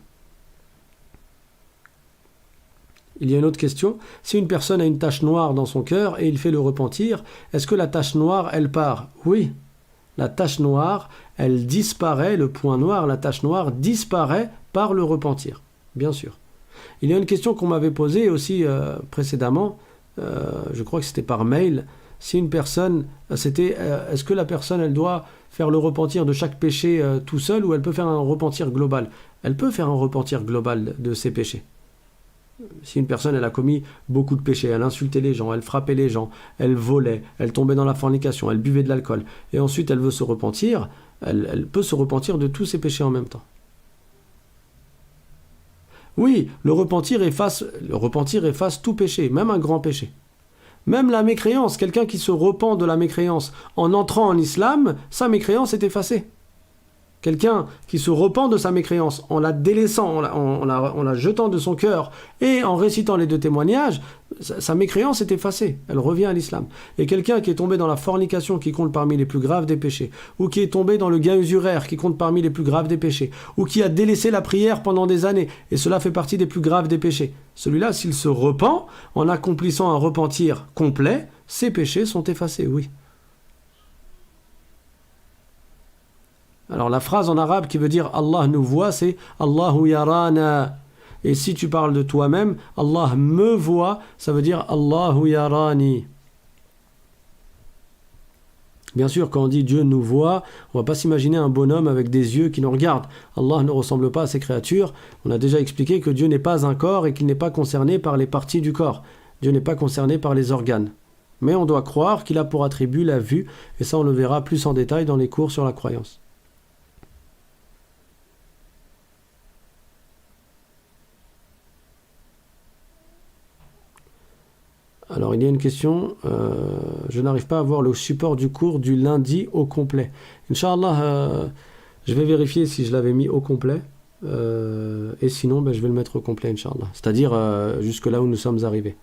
Il y a une autre question. Si une personne a une tache noire dans son cœur et il fait le repentir, est-ce que la tache noire, elle part? Oui. La tache noire, elle disparaît, le point noir, la tache noire disparaît par le repentir. Bien sûr. Il y a une question qu'on m'avait posée aussi précédemment, je crois que c'était par mail. Si une personne, est-ce que la personne, elle doit faire le repentir de chaque péché tout seul ou elle peut faire un repentir global? Elle peut faire un repentir global de ses péchés. Si une personne, elle a commis beaucoup de péchés, elle insultait les gens, elle frappait les gens, elle volait, elle tombait dans la fornication, elle buvait de l'alcool, et ensuite elle veut se repentir, elle peut se repentir de tous ses péchés en même temps. Oui, le repentir efface tout péché, même un grand péché. Même la mécréance, quelqu'un qui se repent de la mécréance en entrant en islam, sa mécréance est effacée. Quelqu'un qui se repent de sa mécréance en la délaissant, en la jetant de son cœur et en récitant les deux témoignages, sa mécréance est effacée, elle revient à l'islam. Et quelqu'un qui est tombé dans la fornication qui compte parmi les plus graves des péchés, ou qui est tombé dans le gain usuraire qui compte parmi les plus graves des péchés, ou qui a délaissé la prière pendant des années, et cela fait partie des plus graves des péchés, celui-là, s'il se repent, en accomplissant un repentir complet, ses péchés sont effacés, oui. Alors la phrase en arabe qui veut dire Allah nous voit, c'est Allahu yarana. Et si tu parles de toi-même, Allah me voit, ça veut dire Allahu yarani. Bien sûr, quand on dit Dieu nous voit, on ne va pas s'imaginer un bonhomme avec des yeux qui nous regardent. Allah ne ressemble pas à ses créatures. On a déjà expliqué que Dieu n'est pas un corps et qu'il n'est pas concerné par les parties du corps. Dieu n'est pas concerné par les organes. Mais on doit croire qu'il a pour attribut la vue, et ça on le verra plus en détail dans les cours sur la croyance. Alors, il y a une question. Je n'arrive pas à voir le support du cours du lundi au complet. Inch'Allah, je vais vérifier si je l'avais mis au complet. Et sinon, je vais le mettre au complet, Inch'Allah. C'est-à-dire jusque là où nous sommes arrivés.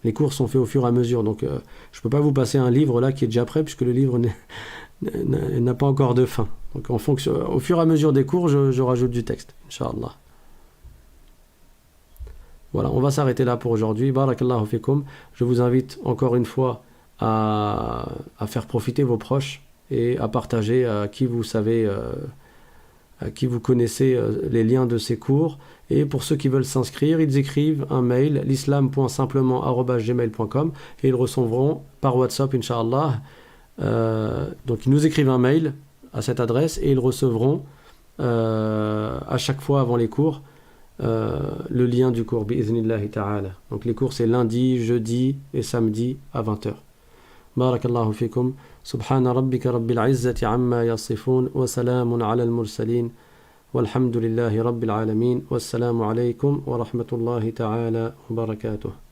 Les cours sont faits au fur et à mesure. Donc, je ne peux pas vous passer un livre là qui est déjà prêt, puisque le livre n'a pas encore de fin. Donc, au fur et à mesure des cours, je rajoute du texte, Inch'Allah. Voilà, on va s'arrêter là pour aujourd'hui. Barakallahu fikum. Je vous invite encore une fois à faire profiter vos proches et à partager à qui vous savez, à qui vous connaissez les liens de ces cours. Et pour ceux qui veulent s'inscrire, ils écrivent un mail, l'islam.simplement@gmail.com, et ils recevront par WhatsApp, Inch'Allah. Donc ils nous écrivent un mail à cette adresse et ils recevront à chaque fois avant les cours le lien du cours, bi'iznillahi ta'ala. Donc les cours c'est lundi, jeudi et samedi à 20h. Barakallahu fikum. Subhana rabbika rabbil izzati amma yasifun wa salamun ala al-mursalin walhamdulillahi rabbil alamin. Wassalamu alaykum wa rahmatullahi ta'ala wa barakatuh.